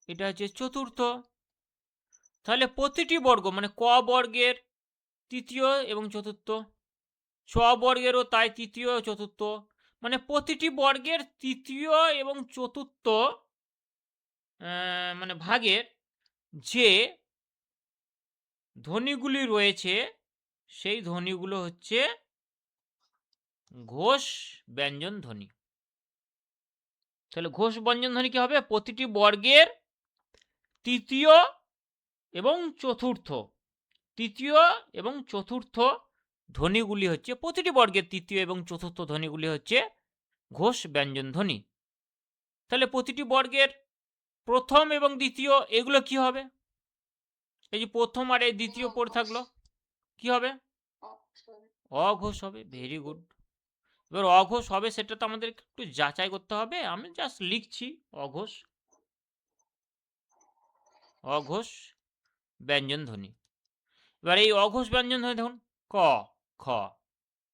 এটা হচ্ছে চতুর্থ। তাহলে প্রতিটি বর্গ মানে ক বর্গের তৃতীয় এবং চতুর্থ, ছ বর্গেরও তাই তৃতীয় চতুর্থ, মানে প্রতিটি বর্গের তৃতীয় এবং চতুর্থ মানে ভাগের যে ধ্বনিগুলি রয়েছে সেই ধ্বনিগুলো হচ্ছে ঘোষ ব্যঞ্জন ধ্বনি। তাহলে ঘোষ ব্যঞ্জন ধ্বনি কি হবে? প্রতিটি বর্গের তৃতীয় এবং চতুর্থ, তৃতীয় এবং চতুর্থ ধ্বনিগুলি হচ্ছে, প্রতিটি বর্গের তৃতীয় এবং চতুর্থ ধ্বনিগুলি হচ্ছে ঘোষ ব্যঞ্জন ধ্বনি। তাহলে প্রতিটি বর্গের প্রথম এবং দ্বিতীয় এগুলো কি হবে? এই যে প্রথম আর এই দ্বিতীয় পড়ে থাকলো, কি হবে? অঘোষ হবে। Very good. এবার অঘোষ হবে সেটা তো আমাদের একটু যাচাই করতে হবে, আমি জাস্ট লিখছি অঘোষ, অঘোষ ব্যঞ্জন ধ্বনি। এবার এই অঘোষ ব্যঞ্জন ধ্বনি দেখুন, ক, খ,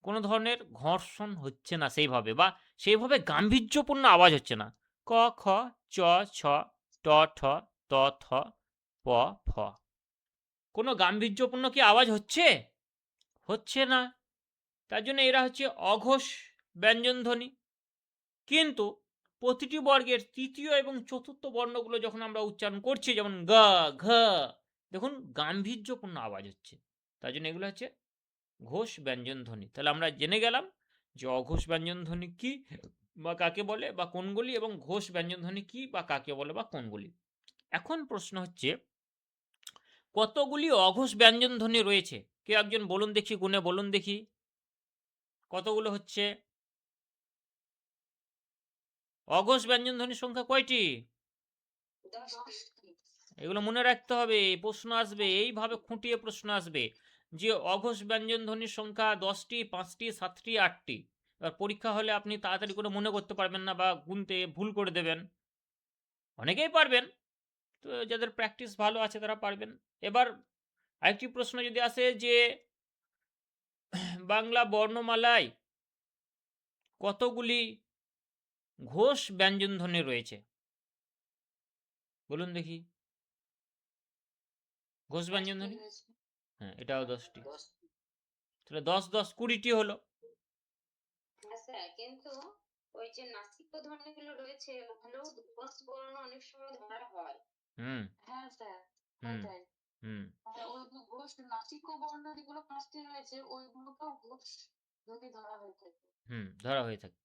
কোনো ধরনের ঘর্ষণ হচ্ছে না সেইভাবে, বা সেইভাবে গাম্ভীর্যপূর্ণ আওয়াজ হচ্ছে না। ক, খ, চ, ছ, ট, ঠ, ত, থ, প, ফ, কোনো গাম্ভীর্যপূর্ণ কি আওয়াজ হচ্ছে? হচ্ছে না। তার জন্য এরা হচ্ছে অঘোষ ব্যঞ্জন ধ্বনি। কিন্তু প্রতিটি বর্গের তৃতীয় এবং চতুর্থ বর্ণগুলো যখন আমরা উচ্চারণ করছি, যেমন গ, ঘ, দেখুন গাম্ভীর্যপূর্ণ আওয়াজ হচ্ছে, তার জন্য এগুলো হচ্ছে ঘোষ ব্যঞ্জন ধ্বনি। তাহলে আমরা জেনে গেলাম যে অঘোষ ব্যঞ্জন ধ্বনি কি বা কাকে বলে বা কোনগুলি, এবং ঘোষ ব্যঞ্জন ধ্বনি কি বা কাকে বলে বা কোনগুলি। এখন প্রশ্ন হচ্ছে, কতগুলি অঘোষ ব্যঞ্জন ধ্বনি রয়েছে? কেউ একজন বলুন দেখি, গুণে বলুন দেখি কতগুলো হচ্ছে? অঘোষ ব্যঞ্জন ধ্বনির সংখ্যা কয়টি? 10টি। এগুলো মনে রাখতে হবে, প্রশ্ন আসবে, এইভাবে খুঁটিয়ে প্রশ্ন আসবে যে অঘোষ ব্যঞ্জন ধ্বনির সংখ্যা 10টি, 5টি, 7টি, 8টি। এবার পরীক্ষা হলে আপনি তাড়াতাড়ি করে মনে করতে পারবেন না বা গুনতে ভুল করে দেবেন। অনেকেই পারবেন, তো যাদের প্র্যাকটিস ভালো আছে তারা পারবেন। এবার আরেকটি প্রশ্ন যদি আসে যে বাংলা বর্ণমালায় কতগুলি ঘোষ ব্যঞ্জন ধ্বনি রয়েছে? বলুন দেখি। ঘোষ ব্যঞ্জন 10টি ধ্বনি, রয়েছে। হ্যাঁ এটাও 10টি, 10টি। তাহলে 10 10 20টি হলো। হ্যাঁ স্যার, কিন্তু ওই যে নাসিক্য ধ্বনিগুলো রয়েছে ওগুলোও ঘোষ বর্ণ অনেক সময় ধরা হয়। হুম হ্যাঁ স্যার, হুম ওইটাই। হুম মানে ওই ঘোষ নাসিক্য বর্ণ যেগুলো 5টি রয়েছে ওইগুলোকেও ঘোষ ধ্বনি ধরা হয়ে থাকে। ধরা হয়ে থাকে।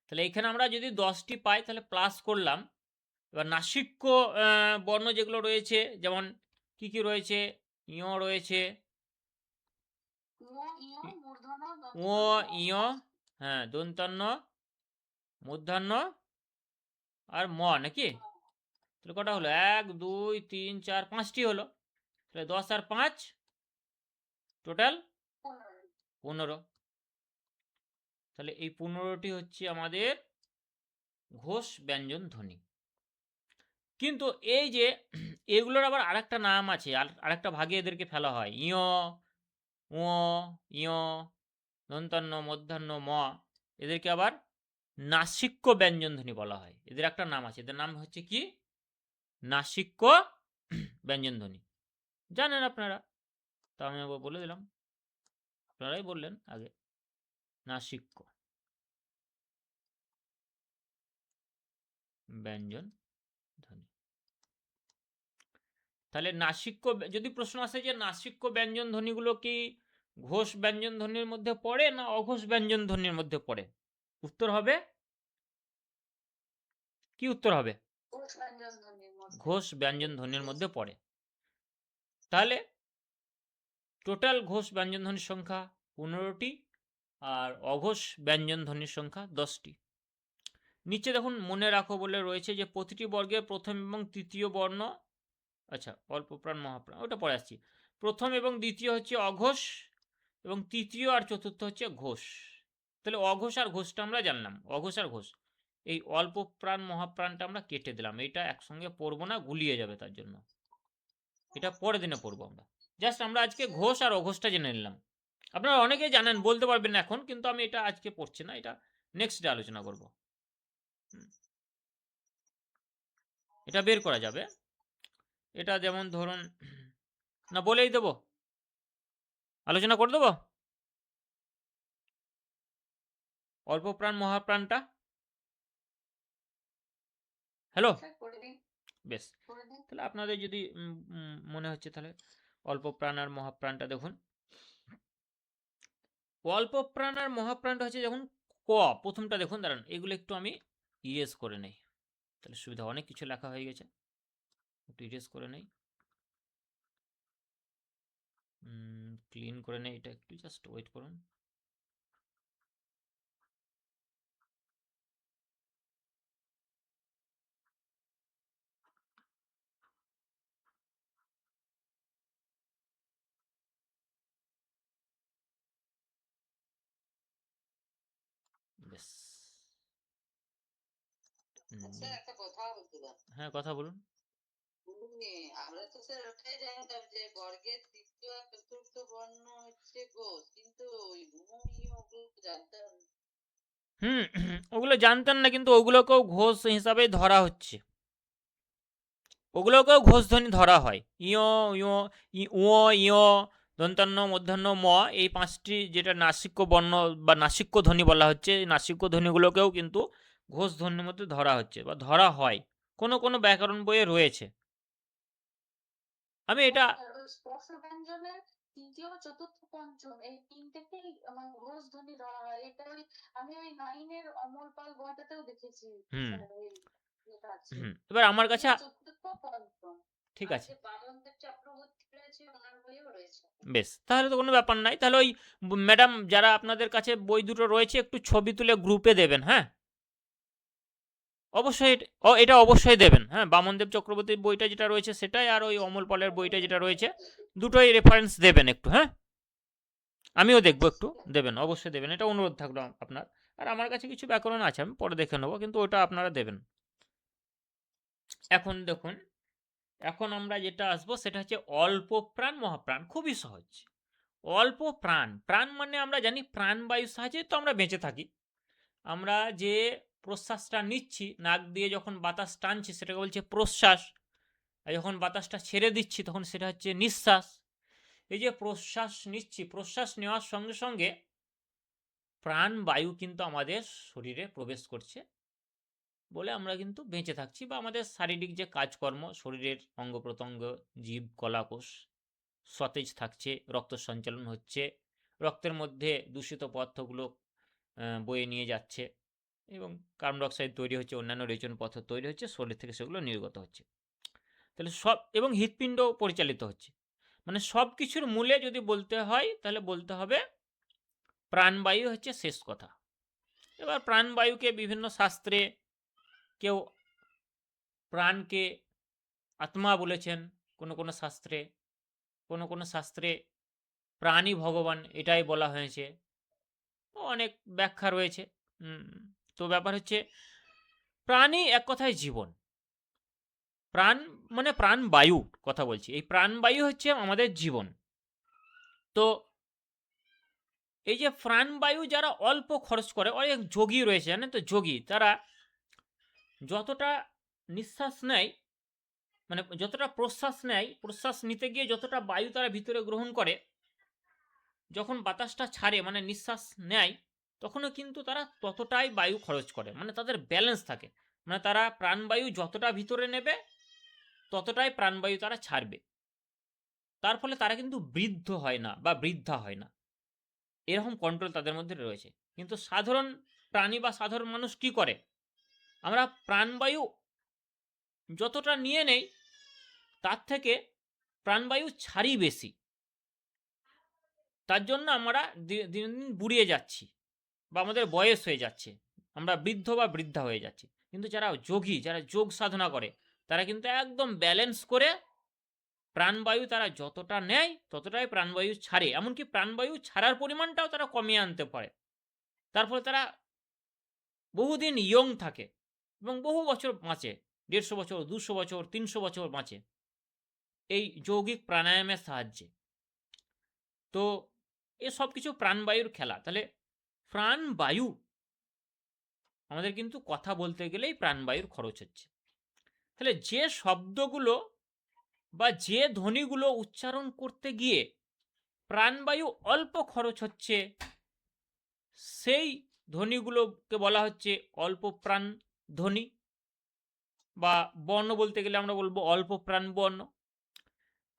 তাহলে এখানে আমরা যদি 10টি পাই তাহলে প্লাস করলাম। এবার নাসিক্য বর্ণ যেগুলো রয়েছে, যেমন কি কি রয়েছে? ইয় রয়েছে, ও, ইয়, মূর্ধন্য, ও, দন্তন্য, ইয়, হ্যাঁ দন্তান্ন, মূর্ধান্য আর ম, নাকি? তাহলে কটা হলো? 1 2 3 4 5টি হলো। তাহলে 10 আর 5 টোটাল 15। 15। তাহলে এই 15টি হচ্ছে আমাদের ঘোষ ব্যঞ্জন ধ্বনি। কিন্তু এই যে এগুলোর আবার আরেকটা নাম আছে, আরেকটা ভাগে এদেরকে ফেলা হয়। ইয়, ও, ইয়, দন্তান্ন, মধ্যাহ্ন, ম, এদেরকে আবার নাসিক্য ব্যঞ্জন ধ্বনি বলা হয়। এদের একটা নাম আছে, এদের নাম হচ্ছে কি? নাসিক্য ব্যঞ্জন ধ্বনি। জানেন আপনারা, তা আমি আবার বলে দিলাম, আপনারাই বললেন আগে। নাসিক্য ব্যঞ্জন ধ্বনি। তাহলে নাসিক্য, যদি প্রশ্ন আসে যে নাসিক্য ব্যঞ্জন ধ্বনিগুলো কি ঘোষ ব্যঞ্জন ধ্বনির মধ্যে পড়ে না অঘোষ ব্যঞ্জন ধ্বনির মধ্যে পড়ে? উত্তর হবে কি? উত্তর হবে ঘোষ ব্যঞ্জন ধ্বনির মধ্যে। ঘোষ ব্যঞ্জন ধ্বনির মধ্যে পড়ে। তাহলে টোটাল ঘোষ ব্যঞ্জন ধ্বনির সংখ্যা 15টি আর অঘোষ ব্যঞ্জন ধ্বনির সংখ্যা 10টি। নিচে দেখুন মনে রাখো বলে রয়েছে যে প্রতিটি বর্গের প্রথম এবং তৃতীয় বর্ণ, আচ্ছা অল্প প্রাণ মহাপ্রাণ ওটা পরে আসছি। প্রথম এবং দ্বিতীয় হচ্ছে অঘোষ এবং তৃতীয় আর চতুর্থ হচ্ছে ঘোষ। তাহলে অঘোষ আর ঘোষটা আমরা জানলাম, অঘোষ আর ঘোষ। এই অল্প প্রাণ মহাপ্রাণটা আমরা কেটে দিলাম, এটা একসঙ্গে পড়বো না, গুলিয়ে যাবে, তার জন্য এটা পরের দিনে পড়বো আমরা। জাস্ট আমরা আজকে ঘোষ আর অঘোষটা জেনে নিলাম। আপনারা অনেকেই জানেন, বলতে পারবেন না এখন, কিন্তু আমি এটা আজকে পড়ছি না, এটা নেক্সট ডে আলোচনা করব। এটা বের করা যাবে। এটা যেমন ধরুন, না বলেই দেবো, আলোচনা করে দেবো অল্প প্রাণ মহাপ্রাণটা। হ্যালো, স্যার করে দিন, বেশ। করে দিন। তাহলে আপনাদের যদি মনে হচ্ছে তাহলে অল্প প্রাণ আর মহাপ্রাণটা দেখুন। অল্প প্রাণ আর মহাপ্রাণটা হচ্ছে যেমন ক, প্রথমটা দেখুন, দাঁড়ান এগুলো একটু আমি ইরেজ করে নেই, তাহলে সুবিধা, অনেক কিছু লেখা হয়ে গেছে, একটু ইরেজ করে নেই, ক্লিন করে নেই, এটা একটু জাস্ট ওয়েট করুন। বেশ, আচ্ছা, একটা কথা বলছিলাম। হ্যাঁ কথা বলুন। আমরা তো স্যার ওটাই জানতাম যে বর্গের তৃতীয় আর চতুর্থ বর্ণ হচ্ছে ঘোষ, কিন্তু ওই ওগুলো জানতাম না। ওগুলো জানতেন না, কিন্তু ওগুলোকেও ঘোষ হিসাবে ধরা হচ্ছে, ওগুলোকেও ঘোষ ধ্বনি ধরা হয়। ইয়, ইয়, ও, ইয়, দন্তান্ন, মধ্যাহ্ন, ম, এই 5টি যেটা নাসিক্য বর্ণ বা নাসিক্য ধ্বনি বলা হচ্ছে, এই নাসিক্য ধ্বনিগুলোকেও কিন্তু ঘোষ ধ্বনির মধ্যে ধরা হচ্ছে বা ধরা হয়, কোনো কোনো ব্যাকরণ বইয়ে রয়েছে। আমি এটা আর ওই স্পর্শ ব্যঞ্জনের তৃতীয়, চতুর্থ, পঞ্চম এই তিনটেকেই মানে ঘোষ ধ্বনি ধরা হয়। এটা ওই আমি ওই 9-এর অমল পাল বইটাতেও দেখেছি। হুম স্যার ওই যেটা আছে এবার আমার কাছে তৃতীয়, চতুর্থ, পঞ্চম। ঠিক আর আছে, যে বামনদেব চক্রবর্তী রয়েছে ওনার বইও রয়েছে। বেশ, তাহলে তো কোনো ব্যাপার নাই। তাহলে ওই ম্যাডাম যারা আপনাদের কাছে বই দুটো রয়েছে একটু ছবি তুলে গ্রুপে দেবেন, হ্যাঁ। অবশ্যই এটা অবশ্যই দেবেন। হ্যাঁ, বামনদেব চক্রবর্তীর বইটা যেটা রয়েছে সেটাই, আর ওই অমল পলের বইটা যেটা রয়েছে, দুটোই রেফারেন্স দেবেন একটু। হ্যাঁ, আমিও দেখবো, একটু দেবেন, অবশ্যই দেবেন, এটা অনুরোধ থাকলো আপনার। আর আমার কাছে কিছু ব্যাকরণ আছে, আমি পরে দেখে নেবো, কিন্তু ওটা আপনারা দেবেন। এখন দেখুন, এখন আমরা যেটা আসবো সেটা হচ্ছে অল্প প্রাণ মহাপ্রাণ। খুবই সহজ। অল্প প্রাণ, প্রাণ মানে আমরা জানি প্রাণবায়ুর সাহায্যে তো আমরা বেঁচে থাকি। আমরা যে প্রশ্বাসটা নিচ্ছি, নাক দিয়ে যখন বাতাস টানছি সেটাকে বলছে প্রশ্বাস, আর যখন বাতাসটা ছেড়ে দিচ্ছি তখন সেটা হচ্ছে নিঃশ্বাস। এই যে প্রশ্বাস নিচ্ছি, প্রশ্বাস নেওয়ার সঙ্গে সঙ্গে প্রাণবায়ু কিন্তু আমাদের শরীরে প্রবেশ করছে বলে আমরা কিন্তু বেঁচে থাকছি, বা আমাদের শারীরিক যে কাজকর্ম, শরীরের অঙ্গ প্রত্যঙ্গ, জীব কলাকোষ সতেজ থাকছে, রক্ত সঞ্চালন হচ্ছে, রক্তের মধ্যে দূষিত পদার্থগুলো বয়ে নিয়ে যাচ্ছে, এবং কার্বন ডাইঅক্সাইড তৈরি হচ্ছে, অন্যান্য রেচন পদার্থ তৈরি হচ্ছে, শরীর থেকে সেগুলো নির্গত হচ্ছে। তাহলে সব, এবং হৃৎপিণ্ড পরিচালিত হচ্ছে। মানে সব কিছুর মূলে যদি বলতে হয় তাহলে বলতে হবে প্রাণবায়ু হচ্ছে শেষ কথা। এবার প্রাণবায়ুকে বিভিন্ন শাস্ত্রে কেউ প্রাণকে আত্মা বলেছেন, কোনো কোনো শাস্ত্রে, কোনো কোনো শাস্ত্রে প্রাণী ভগবান এটাই বলা হয়েছে, অনেক ব্যাখ্যা রয়েছে। তো ব্যাপার হচ্ছে প্রাণী এক কথায় জীবন। প্রাণ মানে প্রাণবায়ু কথা বলছি, এই প্রাণবায়ু হচ্ছে আমাদের জীবন। তো এই যে প্রাণবায়ু যারা অল্প খরচ করে, অনেক যোগী রয়েছে জানেন তো, যোগী তারা যতটা নিঃশ্বাস নেয়, মানে যতটা প্রশ্বাস নেয়, প্রশ্বাস নিতে গিয়ে যতটা বায়ু তারা ভিতরে গ্রহণ করে, যখন বাতাসটা ছাড়ে মানে নিঃশ্বাস নেয়, তখনও কিন্তু তারা ততটাই বায়ু খরচ করে, মানে তাদের ব্যালেন্স থাকে। মানে তারা প্রাণবায়ু যতটা ভিতরে নেবে ততটাই প্রাণবায়ু তারা ছাড়বে। তার ফলে তারা কিন্তু বৃদ্ধ হয় না বা বৃদ্ধা হয় না, এরকম কন্ট্রোল তাদের মধ্যে রয়েছে। কিন্তু সাধারণ প্রাণী বা সাধারণ মানুষ কি করে, আমরা প্রাণবায়ু যতটা নিয়ে নেই তার থেকে প্রাণবায়ু ছাড়ি বেশি, তার জন্য আমরা দিন দিন বুড়িয়ে যাচ্ছি বা আমাদের বয়স হয়ে যাচ্ছে, আমরা বৃদ্ধ বা বৃদ্ধা হয়ে যাচ্ছি। কিন্তু যারা যোগী, যারা যোগ সাধনা করে, তারা কিন্তু একদম ব্যালেন্স করে প্রাণবায়ু তারা যতটা নেয় ততটাই প্রাণবায়ু ছাড়ে, এমনকি প্রাণবায়ু ছাড়ার পরিমাণটাও তারা কমিয়ে আনতে পারে। তার ফলে তারা বহুদিন ইয়ং থাকে এবং বহু বছর বাঁচে, 150 বছর, 200 বছর, 300 বছর বাঁচে এই যৌগিক প্রাণায়ামের সাহায্যে। তো এসব কিছু প্রাণবায়ুর খেলা। তাহলে প্রাণবায়ু আমাদের কিন্তু কথা বলতে গেলেই প্রাণবায়ুর খরচ হচ্ছে। তাহলে যে শব্দগুলো বা যে ধ্বনিগুলো উচ্চারণ করতে গিয়ে প্রাণবায়ু অল্প খরচ হচ্ছে, সেই ধ্বনিগুলোকে বলা হচ্ছে অল্প প্রাণ ধ্বনি, বা বর্ণ বলতে গেলে আমরা বলবো অল্প প্রাণ বর্ণ।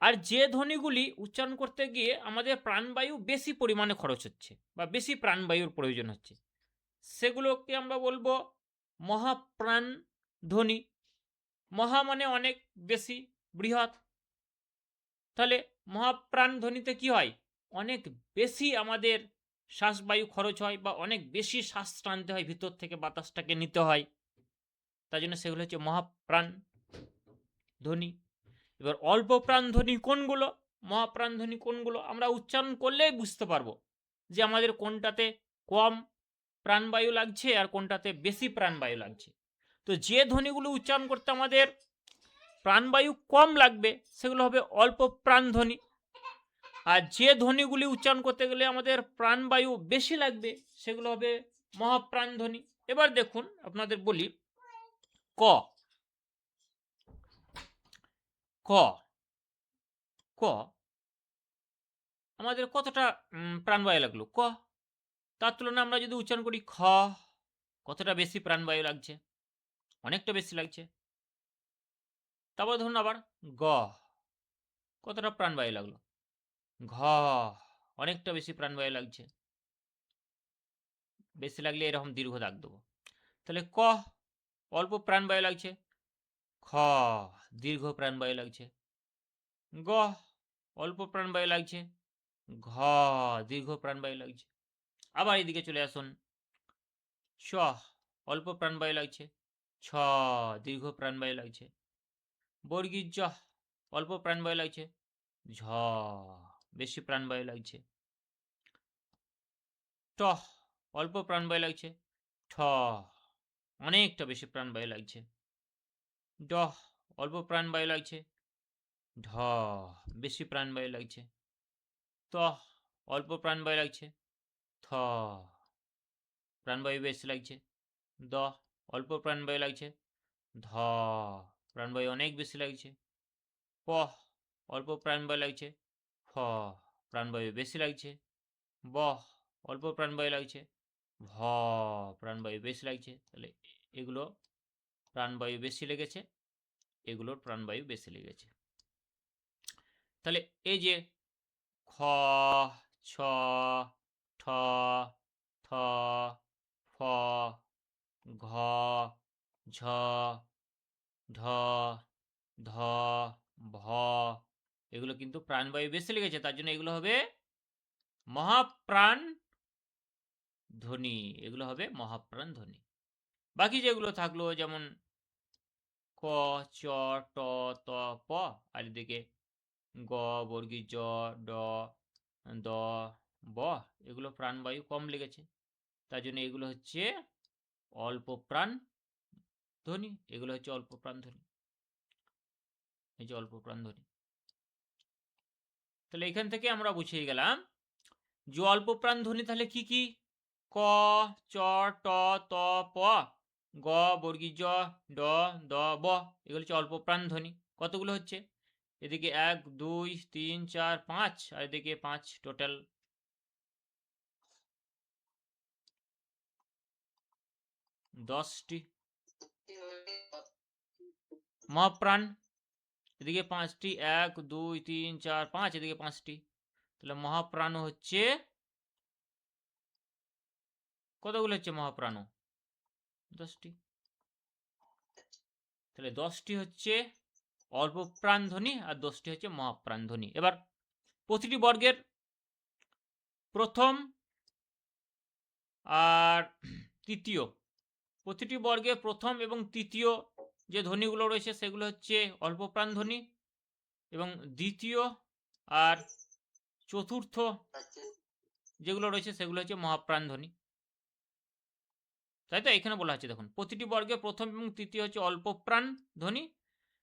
আর যে ধ্বনিগুলি উচ্চারণ করতে গিয়ে আমাদের প্রাণবায়ু বেশি পরিমাণে খরচ হচ্ছে বা বেশি প্রাণবায়ুর প্রয়োজন হচ্ছে, সেগুলোকে আমরা বলবো মহাপ্রাণ ধ্বনি। মহা মানে অনেক, বেশি, বৃহৎ। তাহলে মহাপ্রাণ ধ্বনিতে কি হয়, অনেক বেশি আমাদের শ্বাসবায়ু খরচ হয় বা অনেক বেশি শ্বাস টানতে হয়, ভিতর থেকে বাতাসটাকে নিতে হয়, তাই জন্য সেগুলো হচ্ছে মহাপ্রাণ ধ্বনি। এবার অল্প প্রাণ ধ্বনি কোনগুলো, মহাপ্রাণ ধ্বনি কোনগুলো, আমরা উচ্চারণ করলেই বুঝতে পারবো যে আমাদের কোনটাতে কম প্রাণবায়ু লাগছে আর কোনটাতে বেশি প্রাণবায়ু লাগছে। তো যে ধ্বনিগুলো উচ্চারণ করতে আমাদের প্রাণবায়ু কম লাগবে সেগুলো হবে অল্প প্রাণ ধ্বনি, আর যে ধ্বনিগুলি উচ্চারণ করতে গেলে আমাদের প্রাণবায়ু বেশি লাগবে সেগুলো হবে মহাপ্রাণ ধ্বনি। এবার দেখুন আপনাদের বলি, ক ক ক আমাদের কতটা প্রাণবায়ু লাগলো ক, তার তুলনায় আমরা যদি উচ্চারণ করি খ, কতটা বেশি প্রাণবায়ু লাগছে, অনেকটা বেশি লাগছে। তারপর ধরুন আবার গ, কতটা প্রাণবায়ু লাগলো, ঘ, অনেকটা বেশি প্রাণবায়ু লাগছে। বেশি লাগলে এরকম দীর্ঘ দাগ দেবো। তাহলে ক অল্প প্রাণবায়ু লাগছে, খ দীর্ঘ প্রাণবায়ু লাগছে, গ অল্প প্রাণবায়ু লাগছে, ঘ দীর্ঘ প্রাণবায়ু লাগছে। আবার এদিকে চলে আসুন, চ অল্প প্রাণবায়ু লাগছে, ছ দীর্ঘ প্রাণবায়ু লাগছে। বর্গীর জ অল্প প্রাণবায়ু লাগছে। ঝ বেশি প্রাণবায়ু লাগছে। ট অল্প প্রাণবায়ু লাগছে। ঠ অনেকটা বেশি প্রাণবায়ু লাগছে। ড অল্প প্রাণবায়ু লাগছে। ঢ বেশি প্রাণবায়ু লাগছে। ত অল্প প্রাণবায়ু লাগছে। থ প্রাণবায়ু বেশি লাগছে। দ অল্প প্রাণবায়ু লাগছে। ধ প্রাণবায়ু অনেক বেশি লাগছে। প অল্প প্রাণবায়ু লাগছে। ফ প্রাণবায়ু বেশি লাগছে। ব অল্প প্রাণবায়ু লাগছে। ভ প্রাণবায়ু বেশি লাগছে। তাহলে এগুলো প্রাণবায়ু বেশি লেগেছে, এগুলোর প্রাণবায়ু বেশি লেগেছে। তাহলে এই যে খ, ছ, ঠ, থ, ফ, ঘ, ঝ, ঢ, ধ, ভ এগুলো কিন্তু প্রাণবায়ু বেশি লেগেছে, তার জন্য এগুলো হবে মহাপ্রাণ ধ্বনি। এগুলো হবে মহাপ্রাণ ধ্বনি। বাকি যেগুলো থাকলো যেমন ক, চ, ট, ত, প আর এদিকে গ, বর্গীয় জ, ড, দ, ব এগুলো প্রাণবায়ু কম লেগেছে, তার জন্য এগুলো হচ্ছে অল্প প্রাণ ধ্বনি। এগুলো হচ্ছে অল্প প্রাণ ধ্বনি। এই যে অল্প প্রাণ ধ্বনি। তাহলে এখান থেকে আমরা বুঝিয়ে গেলাম যে অল্প প্রাণ ধ্বনি তাহলে কি কি? ক, চ, ট, ত, প, গ, বর্গীয় জ, ড, দ, ব এগুলো হচ্ছে অল্প প্রাণ ধ্বনি। কতগুলো হচ্ছে? এদিকে 1 2 3 4 5 আর এদিকে 5, টোটাল 10টি মহাপ্রাণ। এদিকে 5টি, 1 2 3 4 5, এদিকে 5টি। তাহলে মহাপ্রাণ হচ্ছে কতগুলো হচ্ছে মহাপ্রাণ? 10টি। তাহলে 10টি হচ্ছে অল্প প্রাণ ধ্বনি আর 10টি হচ্ছে মহাপ্রাণ ধ্বনি। এবার প্রতিটি বর্গের প্রথম আর তৃতীয়, প্রতিটি বর্গে প্রথম এবং তৃতীয় যে ধ্বনিগুলো রয়েছে সেগুলো হচ্ছে অল্প প্রাণ ধ্বনি, এবং দ্বিতীয় আর চতুর্থ যেগুলো রয়েছে সেগুলো হচ্ছে মহাপ্রাণ ধ্বনি। তাই তো এখানে বলা হচ্ছে, দেখুন প্রতিটি বর্গে প্রথম এবং তৃতীয় হচ্ছে অল্প প্রাণ ধ্বনি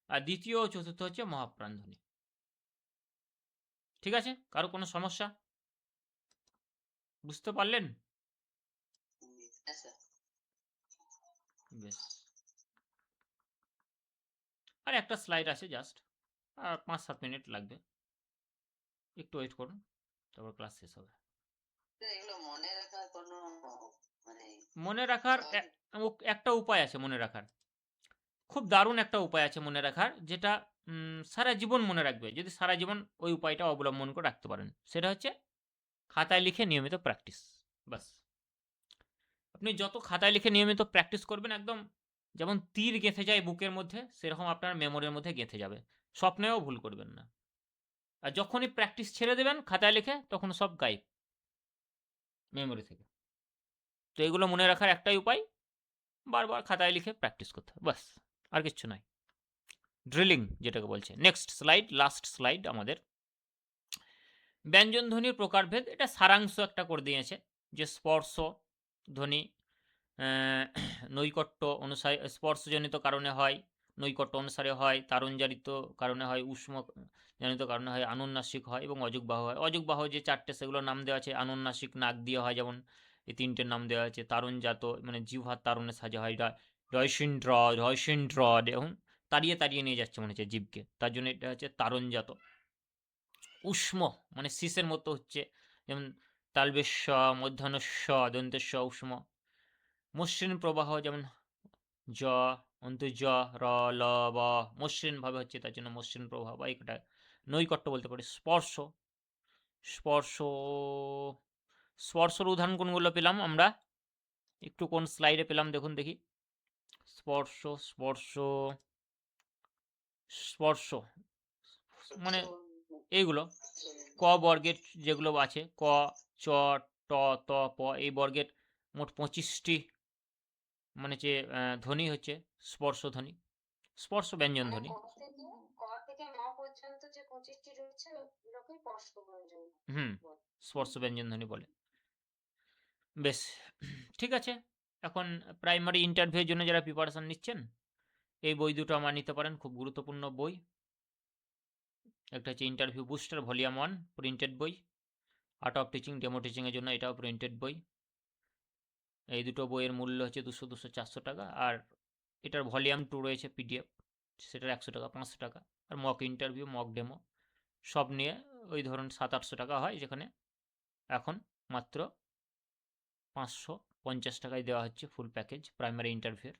আর দ্বিতীয় ও চতুর্থ হচ্ছে মহাপ্রাণ ধ্বনি। ঠিক আছে? কারো কোনো সমস্যা? বুঝতে পারলেন? বেশ। আর একটা স্লাইড আছে জাস্ট, আর 5-7 মিনিট লাগবে, একটু ওয়েট করুন, তারপর ক্লাস শেষ হবে। এগুলো মনে রাখার কোনো মানে মনে রাখার একটা উপায় আছে মনে রাখার, খুব দারুণ একটা উপায় আছে মনে রাখার, যেটা সারা জীবন মনে রাখবে যদি সারা জীবন ওই উপায়টা অবলম্বন করে রাখতে পারেন। সেটা হচ্ছে খাতায় লিখে নিয়মিত প্র্যাকটিস। বাস, আপনি যত খাতায় লিখে নিয়মিত প্র্যাকটিস করবেন, একদম যেমন তীর গেঁথে যায় বুকের মধ্যে, সেরকম আপনার মেমোরির মধ্যে গেঁথে যাবে, স্বপ্নেও ভুল করবেন না। আর যখনই প্র্যাকটিস ছেড়ে দেবেন খাতায় লিখে, তখন সব গায়েব মেমোরি থেকে। তো এগুলো মনে রাখার একটাই উপায়, বারবার খাতায় লিখে প্র্যাকটিস করতে হবে, বাস, আর কিচ্ছু নাই। ড্রিলিং যেটাকে বলছে। নেক্সট স্লাইড, লাস্ট স্লাইড আমাদের। ব্যঞ্জন ধ্বনির প্রকারভেদ, এটা সারাংশ একটা করে দিয়েছে, যে স্পর্শ ধ্বনি নৈকট্য অনুসারে, স্পর্শজনিত কারণে হয়, নৈকট্য অনুসারে হয়, তারুণজারিত কারণে হয়, উষ্মজনিত কারণে হয়, আনুন্নাসিক হয় এবং অযুগবাহ হয়। অযুগবাহ যে 4টে সেগুলোর নাম দেওয়া আছে। আনুন্নাসিক নাক দিয়ে হয়, যেমন এই 3টের নাম দেওয়া আছে। তারুণজাত মানে জিহ্বার তারুণের সাহায্যে হয়, রয়সিন্ড্রড এবং তাড়িয়ে তাড়িয়ে নিয়ে যাচ্ছে মনে হচ্ছে জীবকে, তার জন্য এটা হচ্ছে তারুণজাত। উষ্ম মানে শীষের মতো হচ্ছে, যেমন তালবেশ, মধ্যাহ্নস্য, দন্তেস্য, উষ্ম। মসৃণ প্রবাহ, যেমন জ অন্তু জ র ল ব, মসৃণ ভাবে হচ্ছে, তার জন্য মসৃণ প্রবাহ বা একটা নৈকট্য বলতে পারি। স্পর্শ, স্পর্শ স্পর্শর উদাহরণ কোনগুলো পেলাম আমরা? একটু কোন স্লাইডে পেলাম দেখুন দেখি। স্পর্শ স্পর্শ স্পর্শ মানে এইগুলো ক বর্গের যেগুলো আছে, ক, চ, ট, ত, প, এই বর্গের মোট 25টি মানে যে ধ্বনি হচ্ছে স্পর্শ ধ্বনি, স্পর্শ ব্যঞ্জন মানে ধ্বনি। ক থেকে ম পর্যন্ত যে 25টি রয়েছে ওগুলোকে স্পর্শ ব্যঞ্জন হুম, বলে। স্পর্শ ব্যঞ্জন ধ্বনি বলে। বেশ, ঠিক আছে। এখন প্রাইমারি ইন্টারভিউয়ের জন্য যারা প্রিপারেশন নিচ্ছেন, এই বই দুটো আমার নিতে পারেন, খুব গুরুত্বপূর্ণ বই। একটা হচ্ছে ইন্টারভিউ বুস্টার ভলিউম 1 প্রিন্টেড বই, আর্ট অফ টিচিং ডেমো টিচিংয়ের জন্য এটাও প্রিন্টেড বই। এই দুটো বইয়ের মূল্য হচ্ছে 200-400 টাকা। আর এটার ভলিউম 2 রয়েছে পিডিএফ, সেটার 100 টাকা, 500 টাকা। আর মক ইন্টারভিউ, মক ডেমো সব নিয়ে ওই ধরুন 700-800 টাকা হয়, যেখানে এখন মাত্র 550 টাকায় দেওয়া হচ্ছে ফুল প্যাকেজ প্রাইমারি ইন্টারভিউয়ের।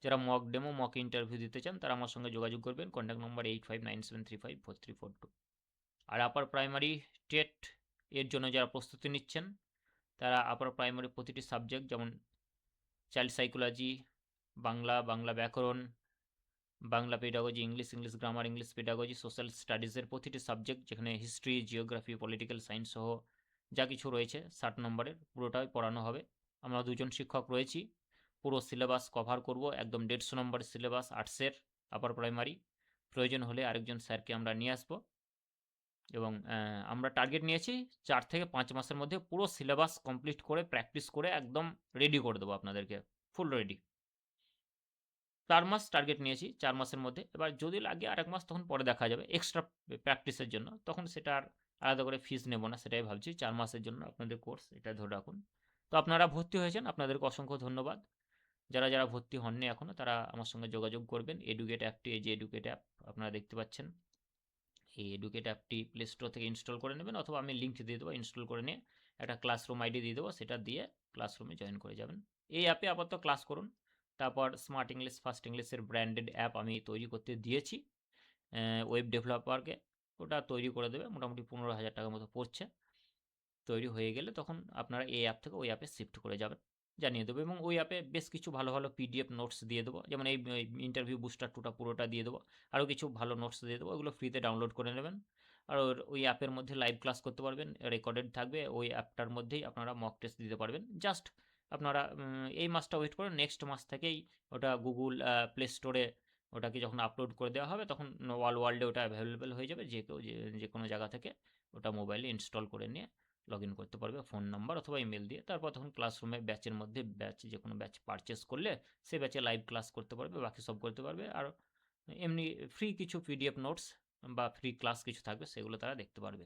যারা মক ডেমো, মক ইন্টারভিউ দিতে চান তারা আমার সঙ্গে যোগাযোগ করবেন, কন্ট্যাক্ট নম্বর 8597354342। আর আপার প্রাইমারি টেট এর জন্য যারা প্রস্তুতি নিচ্ছেন, তারা আপার প্রাইমারি প্রতিটি সাবজেক্ট, যেমন চাইল্ড সাইকোলজি, বাংলা, বাংলা ব্যাকরণ, Bangla pedagogy, English grammar, English pedagogy, social স্টাডিজের প্রতিটি সাবজেক্ট, যেখানে হিস্ট্রি, জিওগ্রাফি, পলিটিক্যাল সায়েন্স সহ যা কিছু রয়েছে 60 নম্বরের, পুরোটাই পড়ানো হবে। আমরা দুজন শিক্ষক রয়েছি, পুরো সিলেবাস কভার করব, একদম 150 নম্বরের সিলেবাস আর্টসের আপার প্রাইমারি। প্রয়োজন হলে আরেকজন স্যারকে আমরা নিয়ে আসবো, এবং আমরা টার্গেট নিয়েছি 4 থেকে 5 মাসের মধ্যে পুরো সিলেবাস কমপ্লিট করে, প্র্যাকটিস করে একদম রেডি করে দেবো আপনাদেরকে, ফুল রেডি। 4 মাস টার্গেট নিয়েছি, 4 মাসের মধ্যে। এবার যদি লাগে আরেক মাস, তখন পরে দেখা যাবে এক্সট্রা প্র্যাকটিসের জন্য, তখন সেটা আর আলাদা করে ফিস নেব না, সেটাই ভাবছি। 4 মাসের জন্য আপনাদের কোর্স, এটা ধরে রাখুন। তো আপনারা ভর্তি হয়েছেন, আপনাদেরকে অসংখ্য ধন্যবাদ। যারা যারা ভর্তি হননি এখনও, তারা আমার সঙ্গে যোগাযোগ করবেন। এডুকেট অ্যাপটি, এই যে এডুকেট অ্যাপ আপনারা দেখতে পাচ্ছেন, এই এডুকেট অ্যাপটি প্লে স্টোর থেকে ইনস্টল করে নেবেন, অথবা আমি লিঙ্ক দিয়ে দেবো, ইনস্টল করে নিয়ে একটা ক্লাসরুম আইডি দিয়ে দেবো, সেটা দিয়ে ক্লাসরুমে জয়েন করে যাবেন। এই অ্যাপে আপাতত ক্লাস করুন। তারপর স্মার্ট ইংলিশ, ফার্স্ট ইংলিশের ব্র্যান্ডেড অ্যাপ আমি তৈরি করতে দিয়েছি ওয়েব ডেভেলপারকে, ওটা তৈরি করে দেবে, মোটামুটি 15,000 টাকার মতো পড়ছে। তৈরি হয়ে গেলে তখন আপনারা এই অ্যাপ থেকে ওই অ্যাপে শিফট করে যাবেন, জানিয়ে দেবো। এবং ওই অ্যাপে বেশ কিছু ভালো ভালো পিডিএফ নোটস দিয়ে দেবো, যেমন এই ইন্টারভিউ বুস্টার 2টা পুরোটা দিয়ে দেবো, আরও কিছু ভালো নোটস দিয়ে দেবো, ওগুলো ফ্রিতে ডাউনলোড করে নেবেন। আর ওই অ্যাপের মধ্যে লাইভ ক্লাস করতে পারবেন, রেকর্ডেড থাকবে। ওই অ্যাপটার মধ্যেই আপনারা মক টেস্ট দিতে পারবেন। জাস্ট আপনারা এই মাসটা ওয়েট করুন, নেক্সট মাস থেকেই ওটা গুগল প্লে স্টোরে ওটাকে যখন আপলোড করে দেওয়া হবে, তখন অল ওয়ার্ল্ডে ওটা অ্যাভেলেবেল হয়ে যাবে। যে কেউ যে কোনো জায়গা থেকে ওটা মোবাইলে ইনস্টল করে নিয়ে লগ ইন করতে পারবে ফোন নাম্বার অথবা ইমেল দিয়ে। তারপর তখন ক্লাসরুমে ব্যাচের মধ্যে যে কোনো ব্যাচ পারচেস করলে সে ব্যাচে লাইভ ক্লাস করতে পারবে, বাকি সব করতে পারবে। আর এমনি ফ্রি কিছু পিডিএফ নোটস বা ফ্রি ক্লাস কিছু থাকবে, সেগুলো তারা দেখতে পারবে।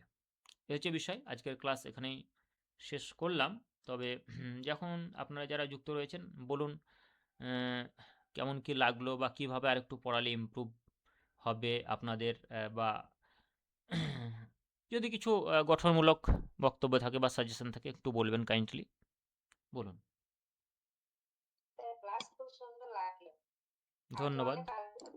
এই হচ্ছে বিষয়। আজকের ক্লাস এখানেই শেষ করলাম। তবে যখন আপনারা যারা যুক্ত রয়েছেন, বলুন কেমন কি লাগলো, বা কিভাবে আরেকটু পড়ালে ইমপ্রুভ হবে আপনাদের, বা যদি কিছু গঠনমূলক বক্তব্য থাকে বা সাজেশন থাকে, একটু বলবেন কাইন্ডলি, বলুন। ক্লাস খুব সুন্দর লাগলো। আগে ধন্যবাদ। অনেক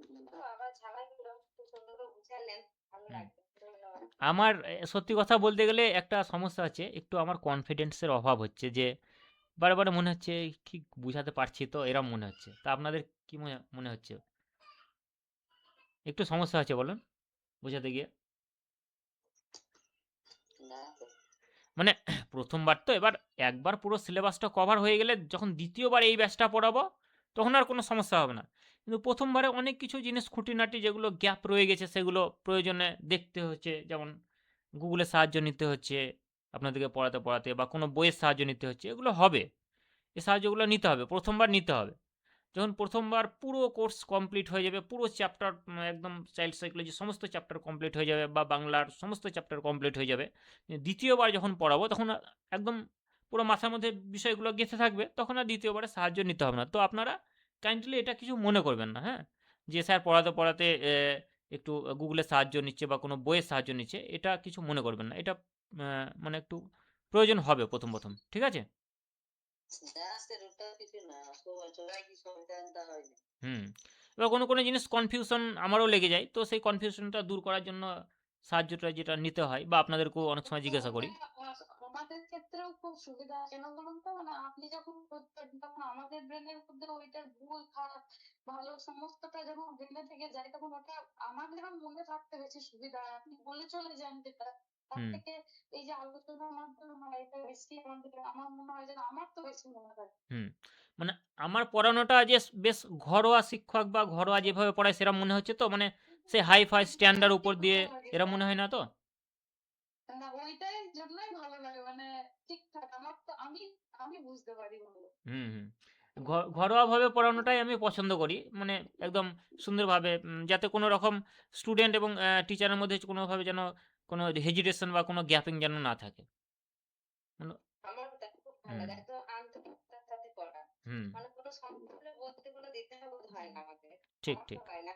কিন্তু আবার ঝালাই হলো, খুব সুন্দর করে বুঝালেন, ভালো হুম। লাগলো। ধন্যবাদ। আমার সত্যি কথা বলতে গেলে একটা সমস্যা আছে, একটু আমার কনফিডেন্সের অভাব হচ্ছে, যে বারে মনে হচ্ছে ঠিক বুঝাতে পারছি তো, এরম মনে হচ্ছে। তা আপনাদের কি মনে হচ্ছে? একটু সমস্যা হচ্ছে বলুন বোঝাতে গিয়ে? না তো। মানে প্রথমবার তো, এবার একবার পুরো সিলেবাসটা কভার হয়ে গেলে যখন দ্বিতীয়বার এই ব্যাচটা পড়াবো, তখন আর কোনো সমস্যা হবে না। কিন্তু প্রথমবারে অনেক কিছু জিনিস খুঁটিনাটি যেগুলো গ্যাপ রয়ে গেছে, সেগুলো প্রয়োজনে দেখতে হচ্ছে, যেমন গুগলের সাহায্য নিতে হচ্ছে আপনাদেরকে পড়াতে, বা কোনো বইয়ের সাহায্য নিতে হচ্ছে, এগুলো হবে। এই সাহায্যগুলো নিতে হবে, প্রথমবার নিতে হবে। যখন প্রথমবার পুরো কোর্স কমপ্লিট হয়ে যাবে, পুরো চ্যাপ্টার একদম চাইল্ড সাইকোলজি সমস্ত চ্যাপ্টার কমপ্লিট হয়ে যাবে, বা বাংলার সমস্ত চ্যাপ্টার কমপ্লিট হয়ে যাবে, দ্বিতীয়বার যখন পড়াবো তখন একদম পুরো মাথার মধ্যে বিষয়গুলো গেঁথে থাকবে, তখন আর দ্বিতীয়বারে সাহায্য নিতে হবে না। তো আপনারা কাইন্ডলি এটা কিছু মনে করবেন না, হ্যাঁ, যে স্যার পড়াতে একটু গুগলের সাহায্য নিচ্ছে বা কোনো বইয়ের সাহায্য নিচ্ছে, এটা কিছু মনে করবেন না। এটা মানে একটু প্রয়োজন হবে প্রথম, ঠিক আছে? না স্যার, ওটা কিছু না, সবাই কি সন্তানটা হয়নি। হুম। এবার কোনো জিনিস কনফিউশন আমারও লেগে যায়, তো সেই কনফিউশনটা দূর করার জন্য সাহায্যটা যেটা নিতে হয়, বা আপনাদেরকেও অনেক সময় কিন্তু জিজ্ঞাসা করি। ওটা আমাদের ক্ষেত্রেও খুব সুবিধা, কেন বলুন তো, মানে আপনি যখন করতেন তখন আমাদের ব্রেনের মধ্যে ওইটার ভুল খারাপ ভালো সমস্তটা যখন ব্রেনে থেকে যায়, তখন ওটা আমাদেরও মনে থাকতে বেশি সুবিধা হয়। আপনি বলে চলে যান যেটা, তার হুম। থেকে এই যে আলোচনার মাধ্যমে হয় এটা বেশি আমাদের আমার মনে হয় যেন আমার তো বেশি মনে হয়। হুম। মানে আমার পড়ানোটা যে বেশ ঘরোয়া শিক্ষক বা ঘরোয়া যেভাবে পড়ায় সেরকম মনে হচ্ছে তো? মানে সে হাই-ফাই স্ট্যান্ডার্ড উপর দিয়ে ভালো লাগে এরম মনে হয় না তো? না ওইটাই জন্যই ভালো লাগে মানে ঠিকঠাক আমার তো আমি বুঝতে পারি ভালো। হুম, হুম। ঘরোয়াভাবে পড়ানোটাই আমি পছন্দ করি। মানে একদম সুন্দরভাবে যাতে কোনো রকম স্টুডেন্ট এবং টিচারের মধ্যে কোনোভাবে যেন কোনো হেজিটেশন বা কোনো গ্যাপিং যেন না থাকে। মানে আমার ওটা খুব ভালো হুম, লাগে একদম আন্তরিকতার সাথে করা হুম। মানে কোনো সম্পূর্ণ বলতে কোনো দ্বিধাবোধ হয় না আমাদের ঠিক, আমার তো ঠিক। হয় না